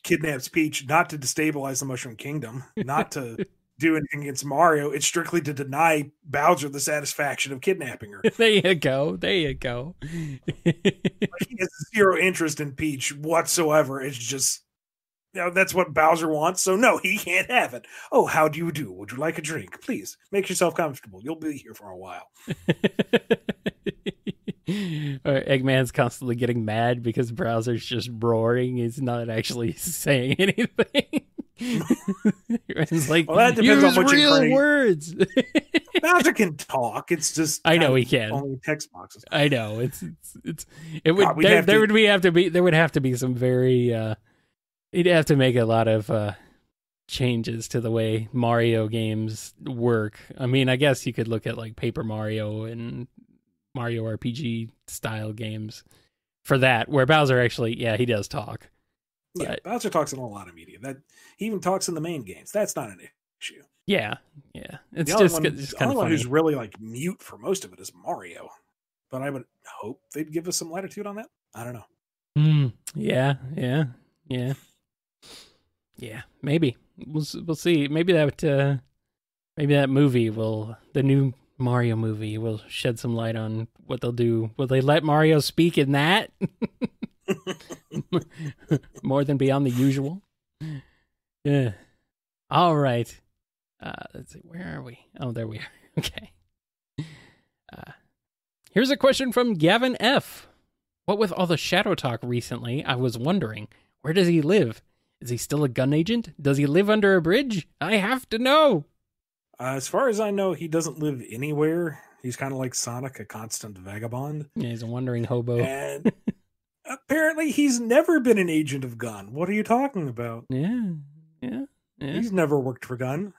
kidnaps Peach, not to destabilize the Mushroom Kingdom, not to do anything against Mario. It's strictly to deny Bowser the satisfaction of kidnapping her. There you go. He has zero interest in Peach whatsoever. It's just, that's what Bowser wants. So no, he can't have it. Oh, how do you do? Would you like a drink? Please make yourself comfortable. You'll be here for a while. Eggman's constantly getting mad because Bowser's just roaring. He's not actually saying anything. It's like, well, that depends on what real words. Bowser can talk. It's just I know he can. Only text boxes. I know there would have to be some very. He'd have to make a lot of changes to the way Mario games work. I mean, I guess you could look at like Paper Mario and Mario RPG style games for that, where Bowser actually, he does talk. Yeah, Bowser talks in a lot of media. That he even talks in the main games. That's not an issue. Yeah. It's just kind of funny. One who's really like mute for most of it is Mario. But I would hope they'd give us some latitude on that. I don't know. Yeah. Maybe we'll see. Maybe that movie the new Mario movie will shed some light on what they'll do. Will they let Mario speak in that? More than beyond the usual. Yeah. All right. Let's see. Where are we? Oh, there we are. Okay. Here's a question from Gavin F. What with all the shadow talk recently, I was wondering, where does he live? Is he still a gun agent? Does he live under a bridge? I have to know. As far as I know, he doesn't live anywhere. He's kind of like Sonic, a constant vagabond. Yeah, he's a wandering hobo. And apparently he's never been an agent of Gun. What are you talking about? Yeah. He's never worked for Gun.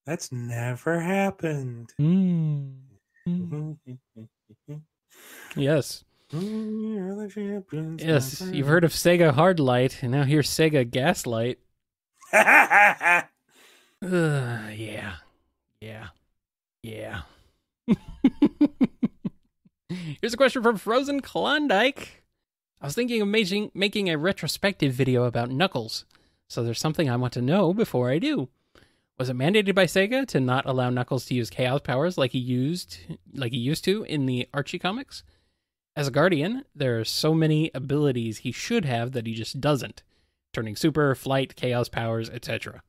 That's never happened. Yes. Yes, you've heard of Sega Hardlight, and now here's Sega Gaslight. Yeah. Here's a question from Frozen Klondike. I was thinking of making a retrospective video about Knuckles, so there's something I want to know before I do. Was it mandated by Sega to not allow Knuckles to use chaos powers like he used to in the Archie comics? As a Guardian, there are so many abilities he should have that he just doesn't. Turning super, flight, chaos powers, etc.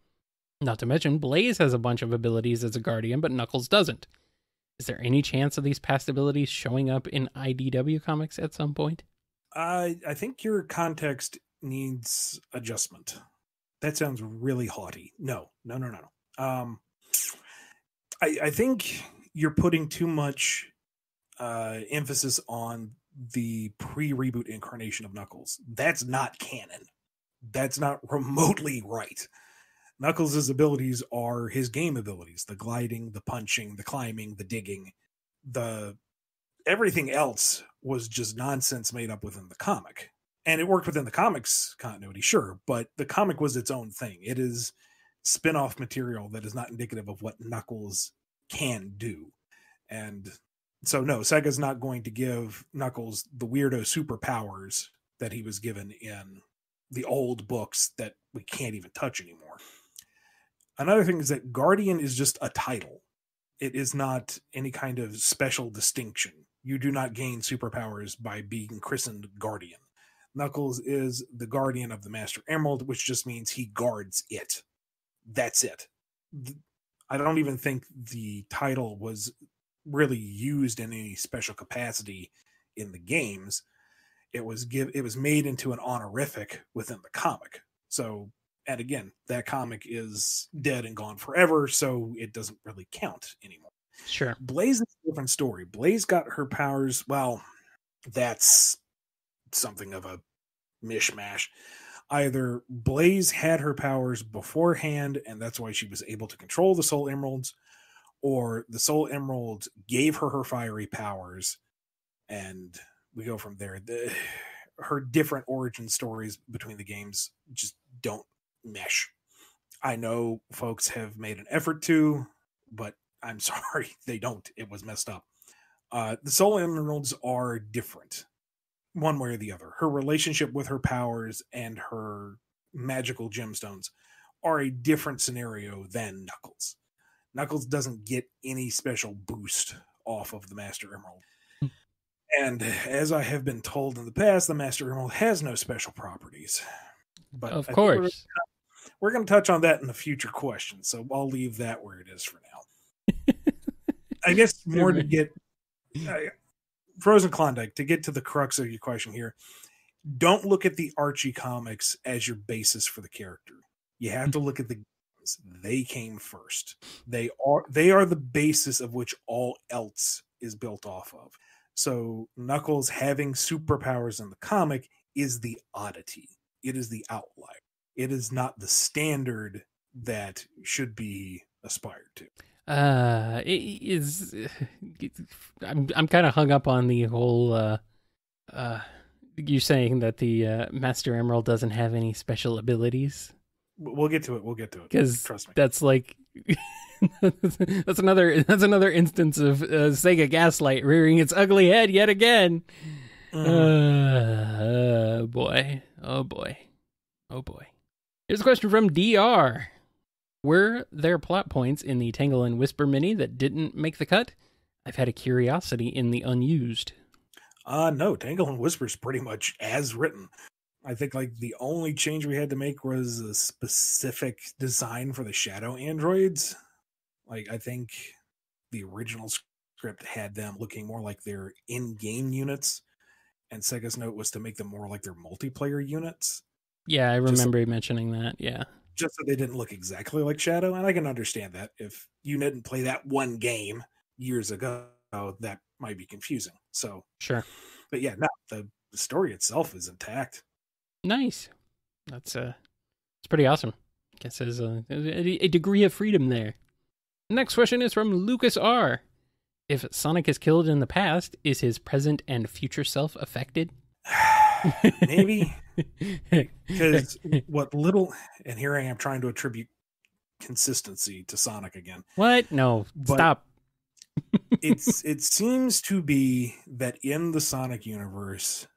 Not to mention, Blaze has a bunch of abilities as a Guardian, but Knuckles doesn't. Is there any chance of these past abilities showing up in IDW comics at some point? I think your context needs adjustment. That sounds really haughty. No. I think you're putting too much emphasis on the pre-reboot incarnation of Knuckles. That's not canon. That's not remotely right. Knuckles' abilities are his game abilities. The gliding, the punching, the climbing, the digging. Everything else was just nonsense made up within the comic. And it worked within the comics continuity, sure, but the comic was its own thing. It is spin-off material that is not indicative of what Knuckles can do. And so no, Sega's not going to give Knuckles the weirdo superpowers that he was given in the old books that we can't even touch anymore. Another thing is that Guardian is just a title. It is not any kind of special distinction. You do not gain superpowers by being christened Guardian. Knuckles is the Guardian of the Master Emerald, which just means he guards it. That's it. I don't even think the title was really used in any special capacity in the games. It was made into an honorific within the comic. So, and again, that comic is dead and gone forever, so it doesn't really count anymore. Sure. Blaze is a different story. Blaze got her powers. Well, that's something of a mishmash. Either Blaze had her powers beforehand, and that's why she was able to control the Soul Emeralds, or the Soul Emeralds gave her fiery powers, and we go from there. Her different origin stories between the games just don't mesh. I know folks have made an effort to, but I'm sorry, they don't. It was messed up. The Soul Emeralds are different, one way or the other. Her relationship with her powers and her magical gemstones are a different scenario than Knuckles. Knuckles doesn't get any special boost off of the Master Emerald. And as I have been told in the past, the Master Emerald has no special properties. But of course, we're going to touch on that in a future question, so I'll leave that where it is for now. I guess more to get Frozen Klondike, to get to the crux of your question here. Don't look at the Archie comics as your basis for the character. You have to look at the games. They came first. They are the basis of which all else is built off of. So Knuckles having superpowers in the comic is the oddity. It is the outlier. It is not the standard that should be aspired to. It is. I'm kind of hung up on the whole. You saying that the Master Emerald doesn't have any special abilities. We'll get to it. Because trust me. That's like. that's another instance of Sega Gaslight rearing its ugly head yet again. Boy. Oh boy. Here's a question from DR. Were there plot points in the Tangle and Whisper mini that didn't make the cut? I've had a curiosity in the unused. No, Tangle and Whisper's pretty much as written. I think like the only change we had to make was a specific design for the shadow androids. Like I think the original script had them looking more like their in-game units, and Sega's note was to make them more like their multiplayer units. Yeah, I remember mentioning that, yeah. Just so they didn't look exactly like Shadow, and I can understand that. If you didn't play that one game years ago, that might be confusing. So sure. But yeah, no, the story itself is intact. Nice. That's it's pretty awesome. I guess there's a degree of freedom there. Next question is from Lucas R. If Sonic is killed in the past, is his present and future self affected? Maybe. Because what little, and here I am trying to attribute consistency to Sonic again. What? No, stop. It seems to be that in the Sonic universe,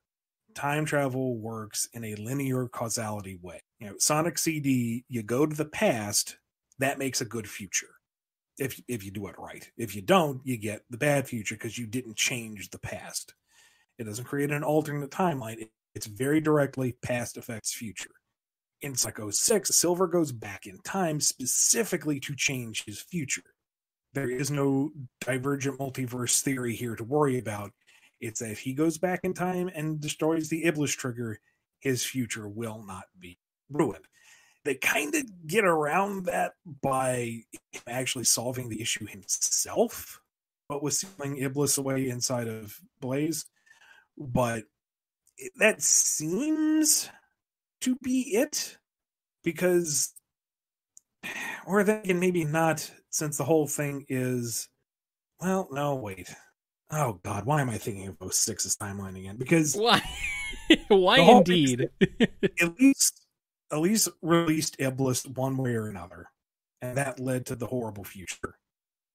time travel works in a linear causality way. You know, Sonic CD, you go to the past, that makes a good future. If you do it right. If you don't, you get the bad future because you didn't change the past. It doesn't create an alternate timeline. It's very directly past affects future. In Psycho 6, Silver goes back in time specifically to change his future. There is no divergent multiverse theory here to worry about. It's that if he goes back in time and destroys the Iblis trigger, his future will not be ruined. They kind of get around that by him actually solving the issue himself, but with sealing Iblis away inside of Blaze. But that seems to be it, because, or then maybe not, since the whole thing is, well, no, wait. Oh God, why am I thinking of 06's timeline again? Because why? Why indeed? At least released Iblis one way or another, and that led to the horrible future.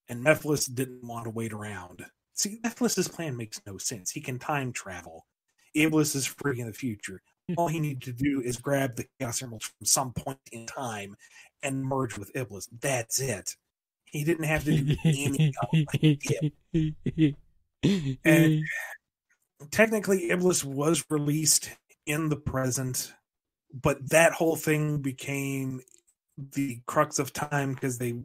And Mephiles didn't want to wait around. See, Mephiles' plan makes no sense. He can time travel. Iblis is free in the future. All he needed to do is grab the Chaos Emerald from some point in time and merge with Iblis. That's it. He didn't have to do anything else. And technically, Iblis was released in the present, but that whole thing became the crux of time because they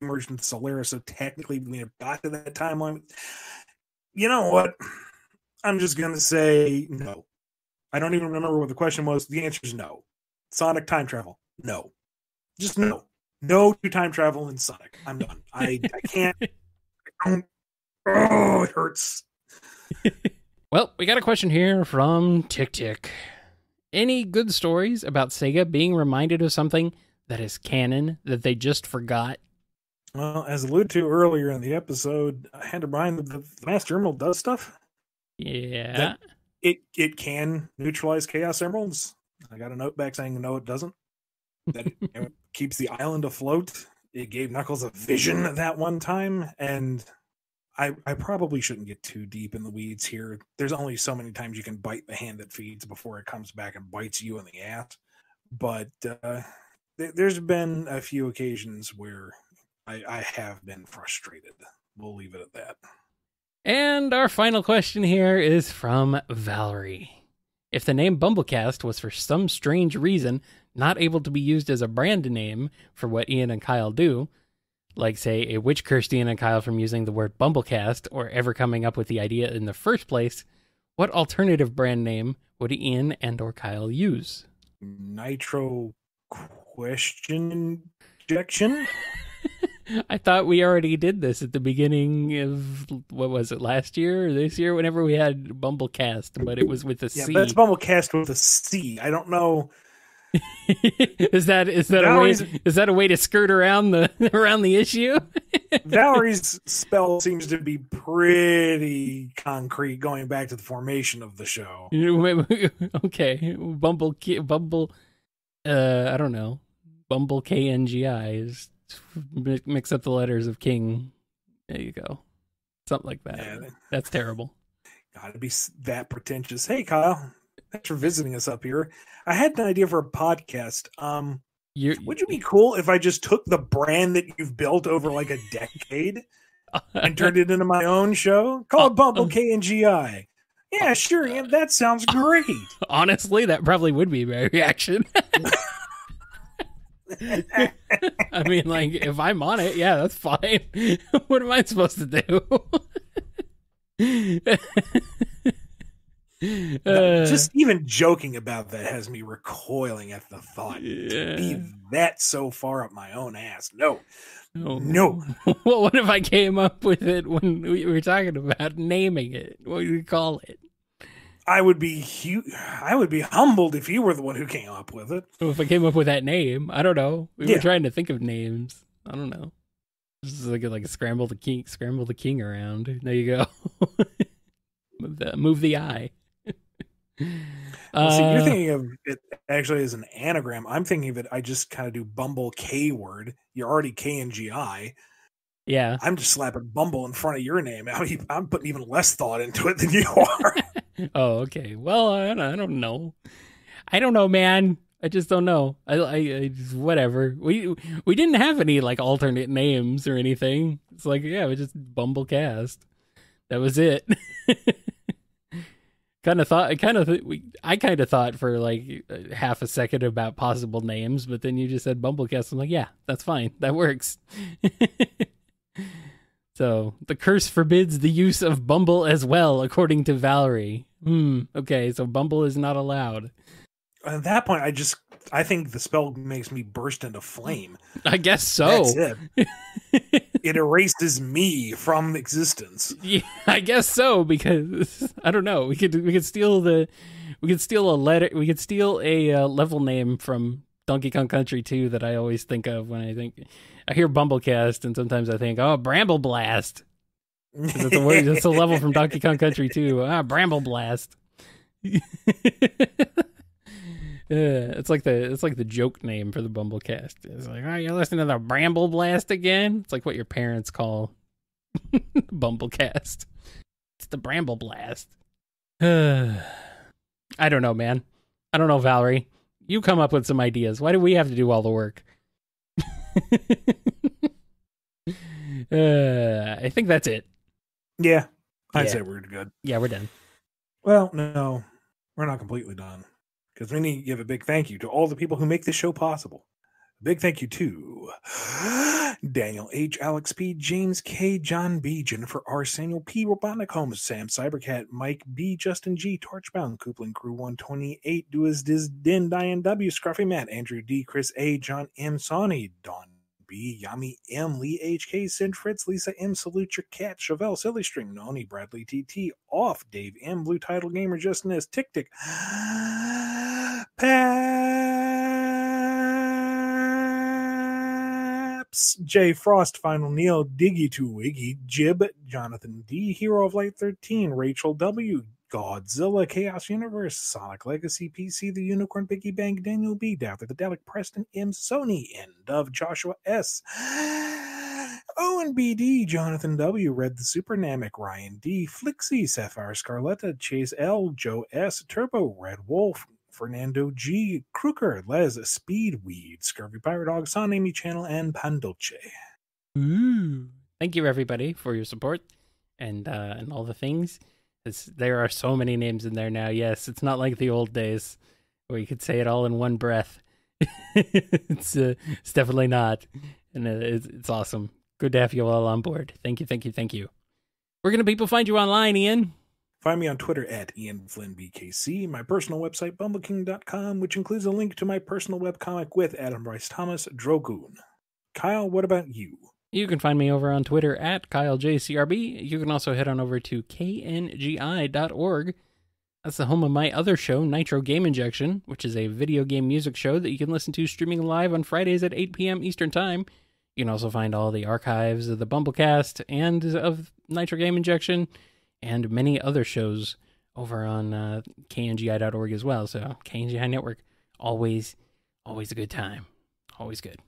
merged into Solaris. So technically, we have got to that timeline. You know what? I'm just going to say no. I don't even remember what the question was. The answer is no. Sonic time travel. No. Just no. No to time travel in Sonic. I'm done. I Oh, it hurts. Well, we got a question here from Tick Tick. Any good stories about Sega being reminded of something that is canon that they just forgot? Well, as alluded to earlier in the episode, I had to remind them that the Master Emerald does stuff. Yeah. That it can neutralize Chaos Emeralds. I got a note back saying no, it doesn't. That it keeps the island afloat. It gave Knuckles a vision that one time, and I probably shouldn't get too deep in the weeds here. There's only so many times you can bite the hand that feeds before it comes back and bites you in the ass. But there's been a few occasions where I have been frustrated. We'll leave it at that. And our final question here is from Valerie. If the name BumbleKast was for some strange reason not able to be used as a brand name for what Ian and Kyle do, like, say, a witch cursed Ian and Kyle from using the word BumbleKast or ever coming up with the idea in the first place, what alternative brand name would Ian and or Kyle use? Nitro question injection? I thought we already did this at the beginning of, what was it, last year or this year, whenever we had BumbleKast, but it was with a C. Yeah, that's BumbleKast with a C. I don't know. Is that a way to skirt around the issue? Valerie's spell seems to be pretty concrete going back to the formation of the show. Okay, Bumble I don't know. Bumble KNGI is mix up the letters of King. There you go. Something like that. Yeah, that's terrible. Gotta be that pretentious. Hey, Kyle. Thanks for visiting us up here. I had an idea for a podcast. Would you be cool if I just took the brand that you've built over like a decade and turned it into my own show? Call it Bumble KNGI. Yeah, sure. Yeah, that sounds great. Honestly, that probably would be my reaction. I mean, like, if I'm on it, yeah, that's fine. What am I supposed to do? Just even joking about that has me recoiling at the thought. To be that so far up my own ass. No. No. Well, what if I came up with it when we were talking about naming it? What would you call it? I would be humbled if you were the one who came up with it. Well, if I came up with that name, I don't know. We were trying to think of names. I don't know. Just like scramble the king around. There you go. Move the eye. Well, see, you're thinking of it actually as an anagram. I'm thinking of it. I just kind of do Bumble K word. You're already KNGI. Yeah. I'm just slapping Bumble in front of your name. I'm putting even less thought into it than you are. Oh, okay. Well, I don't know. I don't know, man. I just don't know. I whatever. We didn't have any like alternate names or anything. It's like, yeah, we just BumbleKast. That was it. I kind of thought for like half a second about possible names, but then you just said BumbleKast. I'm like, yeah, that's fine. That works. So the curse forbids the use of Bumble as well, according to Valerie. Okay, so Bumble is not allowed. At that point, I think the spell makes me burst into flame. I guess so. That's it. It erases me from existence. Yeah, I guess so, because I don't know. We could steal a level name from Donkey Kong Country 2 that I always think of when I hear BumbleKast, and sometimes I think, oh, Bramble Blast. That's a word. That's a level from Donkey Kong Country 2. Bramble Blast. It's like the joke name for the BumbleKast. It's like, oh, you're listening to the Bramble Blast again? It's like what your parents call BumbleKast. It's the Bramble Blast. I don't know, man. I don't know, Valerie. You come up with some ideas. Why do we have to do all the work? I think that's it. Yeah, I'd say we're good. Yeah, we're done. Well, no, we're not completely done. Because we need to give a big thank you to all the people who make this show possible. A big thank you to Daniel H., Alex P., James K., John B., Jennifer R., Samuel P., Robotnik Holmes, Sam Cybercat, Mike B., Justin G., Torchbound, Coupling Crew 128, Duas Diz Din, Diane W., Scruffy Matt, Andrew D., Chris A., John M., Sawney, Dawn B, Yami M, Lee HK, Sid Fritz, Lisa M, Salute Your Cat, Chevelle, Silly String, Noni, Bradley TT, Off, Dave M, Blue Title Gamer, Justin S, Tick Tick, Paps, J Frost, Final Neil, Diggy to Wiggy, Jib, Jonathan D, Hero of Light 13, Rachel W, Godzilla, Chaos Universe, Sonic Legacy, PC, The Unicorn, Biggie Bang, Daniel B, Doubter the Dalek, Preston M, Sony, End of Joshua S, Owen BD, Jonathan W, Red the Super Namek, Ryan D, Flixie, Sapphire Scarletta, Chase L, Joe S, Turbo, Red Wolf, Fernando G, Crooker, Les, Speedweed, Scurvy Piratehog, Sanity Channel, and Pandolce. Ooh. Thank you, everybody, for your support and all the things. There are so many names in there now. Yes, it's not like the old days where you could say it all in one breath. It's definitely not, and it's awesome. Good to have you all on board. Thank you, thank you, thank you. Where can people find you online, Ian? Find me on Twitter at IanFlynnBKC, my personal website, BumbleKing.com, which includes a link to my personal webcomic with Adam Bryce Thomas, Drogoon. Kyle, what about you? You can find me over on Twitter at KyleJCRB. You can also head on over to kngi.org. That's the home of my other show, Nitro Game Injection, which is a video game music show that you can listen to streaming live on Fridays at 8 p.m. Eastern Time. You can also find all the archives of the BumbleKast and of Nitro Game Injection and many other shows over on kngi.org as well. So KNGI Network, always a good time. Always good.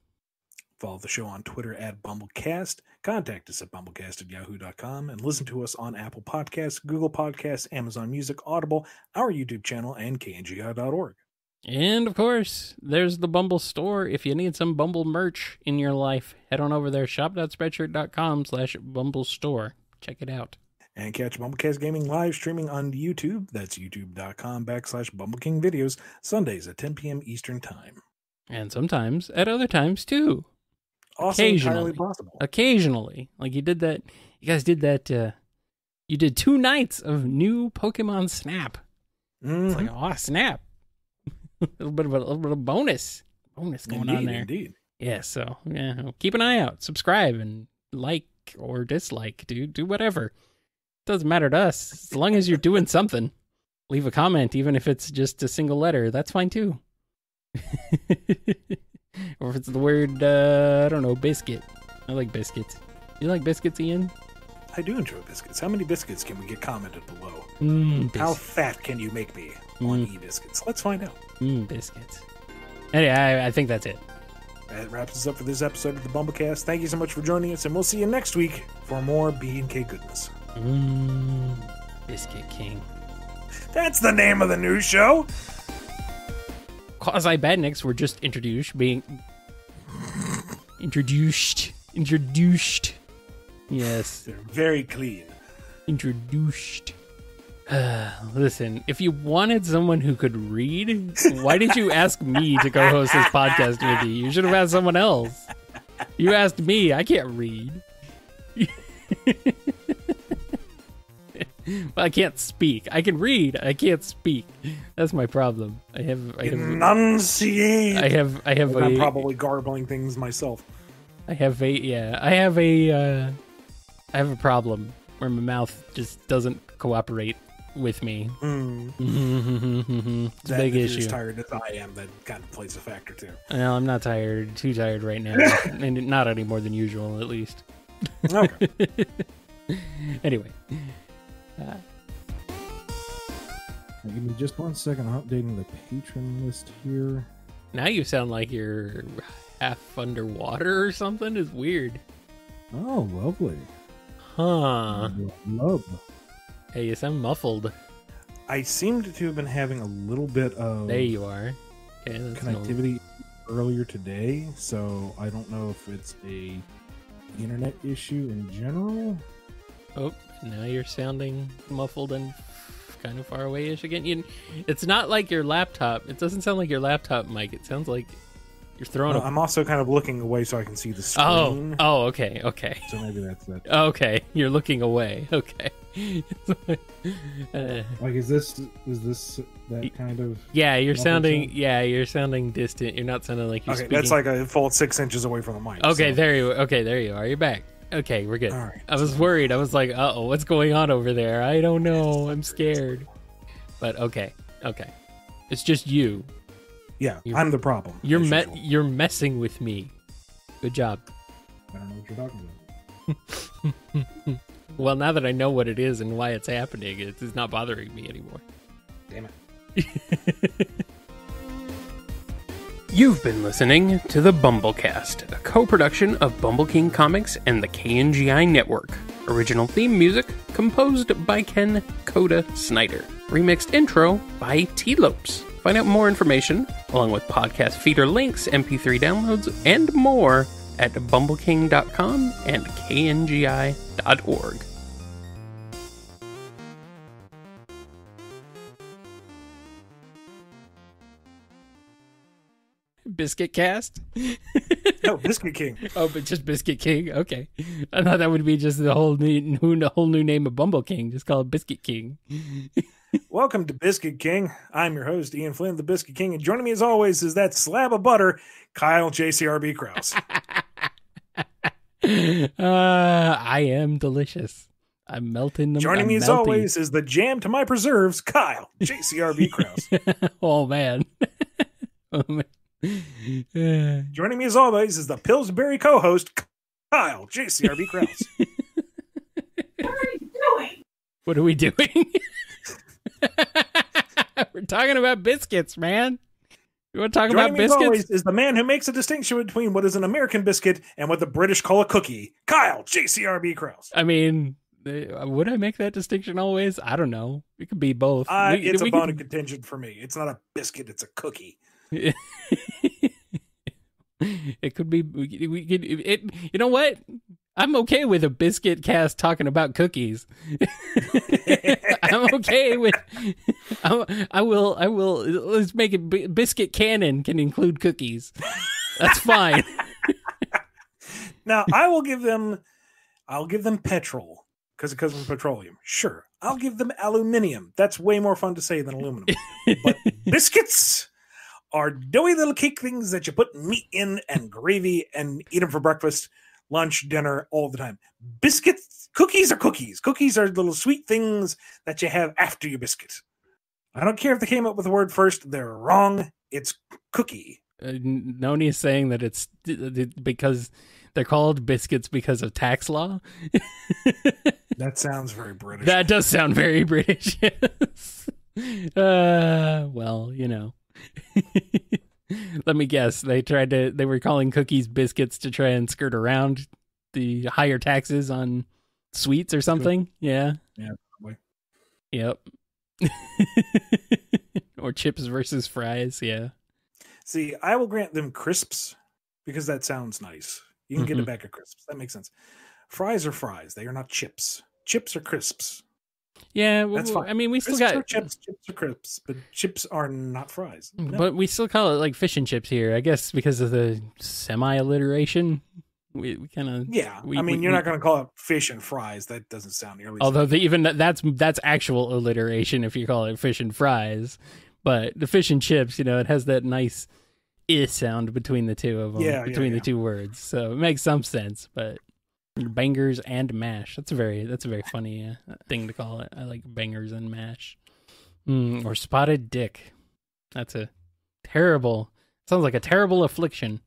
Follow the show on Twitter at BumbleKast. Contact us at BumbleKast@yahoo.com and listen to us on Apple Podcasts, Google Podcasts, Amazon Music, Audible, our YouTube channel, and kngi.org. And, of course, there's the Bumble store. If you need some Bumble merch in your life, head on over there, shop.spreadshirt.com/Bumble store. Check it out. And catch BumbleKast Gaming live streaming on YouTube. That's youtube.com/BumbleKing videos, Sundays at 10 p.m. Eastern Time. And sometimes at other times, too. Also entirely possible. Occasionally. Like you did that. You guys did that. You did 2 nights of new Pokemon Snap. Mm-hmm. It's like, oh, Snap. a little bit of bonus going on there. Indeed. Yeah, so yeah, keep an eye out. Subscribe and like or dislike. Do whatever. Doesn't matter to us. As long as you're doing something. Leave a comment, even if it's just a single letter. That's fine too. Or if it's the word, I don't know, biscuit. I like biscuits. You like biscuits, Ian? I do enjoy biscuits. How many biscuits can we get commented below? How fat can you make me on e-biscuits? Let's find out. Biscuits. Anyway, I think that's it. That wraps us up for this episode of the BumbleKast. Thank you so much for joining us, and we'll see you next week for more B&K goodness. Biscuit King. That's the name of the new show. Quasi-badniks were just introduced. Yes. They're very clean. Introduced. Listen, if you wanted someone who could read, why did you ask me to co-host this podcast with you? You should have asked someone else. You asked me. I can't read. Well, I can't speak. I can read. I can't speak. That's my problem. I have enunciate. I have I'm probably garbling things myself. I have a problem where my mouth just doesn't cooperate with me. It's a big issue. As tired as I am, that kind of plays a factor too. Well, I'm not tired. Too tired right now, and not any more than usual, at least. Okay. Anyway. Give me just 1 second. I'm updating the patron list here. Now you sound like you're half underwater or something. It's weird. Oh, lovely. Huh. Love. Hey, you sound muffled. I seem to have been having a little bit of there you are. Okay, connectivity earlier today, so I don't know if it's a internet issue in general. Oh, now you're sounding muffled and kind of far away-ish again. It's not like your laptop. It doesn't sound like your laptop mic. It sounds like you're throwing I'm also kind of looking away so I can see the screen. Oh, okay. So maybe that's that. Okay, you're looking away. Okay. Like, is this that kind of? Yeah, you're sounding distant. You're not sounding like you're speaking. That's like a full 6 inches away from the mic. Okay, so. there you are. You're back. Okay, we're good. All right, I was worried. I was like, uh-oh, what's going on over there? I don't know. I'm scared. But okay. It's just you. Yeah, I'm the problem. You're messing with me. Good job. I don't know what you're talking about. Well, now that I know what it is and why it's happening, it's not bothering me anymore. Damn it. You've been listening to the BumbleKast, a co-production of Bumble King Comics and the KNGI Network. Original theme music composed by Ken Coda Snyder. Remixed intro by T-Lopes. Find out more information, along with podcast feeder links, MP3 downloads, and more at bumbleking.com and kngi.org. Biscuit Cast? No, Biscuit King. Oh, but just Biscuit King? Okay. I thought that would be just the whole new name of Bumble King. Just call it Biscuit King. Welcome to Biscuit King. I'm your host, Ian Flynn, the Biscuit King, and joining me as always is that slab of butter, Kyle JCRB Krause. I am delicious. I'm melting them. Joining me as always is the jam to my preserves, Kyle JCRB Krause. Oh, man. Oh, man. Joining me as always is the Pillsbury co-host, Kyle JCRB Krause. What are you doing? What are we doing? We're talking about biscuits, man. You want to talk about biscuits? Joining me as always is the man who makes a distinction between what is an American biscuit and what the British call a cookie, Kyle JCRB Krause. I mean, would I make that distinction always? I don't know. It could be both. It's a bone of contention for me. It's not a biscuit, it's a cookie. It could be. You know what? I'm okay with a biscuit cast talking about cookies. I'm okay with. I will. Let's make it. Biscuit canon can include cookies. That's fine. Now I'll give them petrol because it comes from petroleum. Sure, I'll give them aluminium. That's way more fun to say than aluminum. But biscuits are doughy little cake things that you put meat in and gravy and eat them for breakfast, lunch, dinner, all the time. Biscuits, cookies are cookies. Cookies are little sweet things that you have after your biscuit. I don't care if they came up with the word first. They're wrong. It's cookie. Noni is saying that it's because they're called biscuits because of tax law. That sounds very British. That does sound very British. Yes. Well, you know. Let me guess. They were calling cookies biscuits to try and skirt around the higher taxes on sweets or something. Yeah. Yeah, probably. Yep. Or chips versus fries. Yeah. See, I will grant them crisps because that sounds nice. You can get a bag of crisps. That makes sense. Fries are fries. They are not chips. Chips are crisps. Yeah, that's fine. I mean, we crisps still got are chips. Chips are crisps, but chips are not fries. No. But we still call it like fish and chips here, I guess, because of the semi-alliteration. We kind of you're not going to call it fish and fries. That doesn't sound nearly. Although that's actual alliteration if you call it fish and fries. But the fish and chips, it has that nice sound between the two of them, the two words. So it makes some sense, but. Bangers and mash. That's a very funny thing to call it. I like bangers and mash. Or spotted dick. That's a terrible. Sounds like a terrible affliction.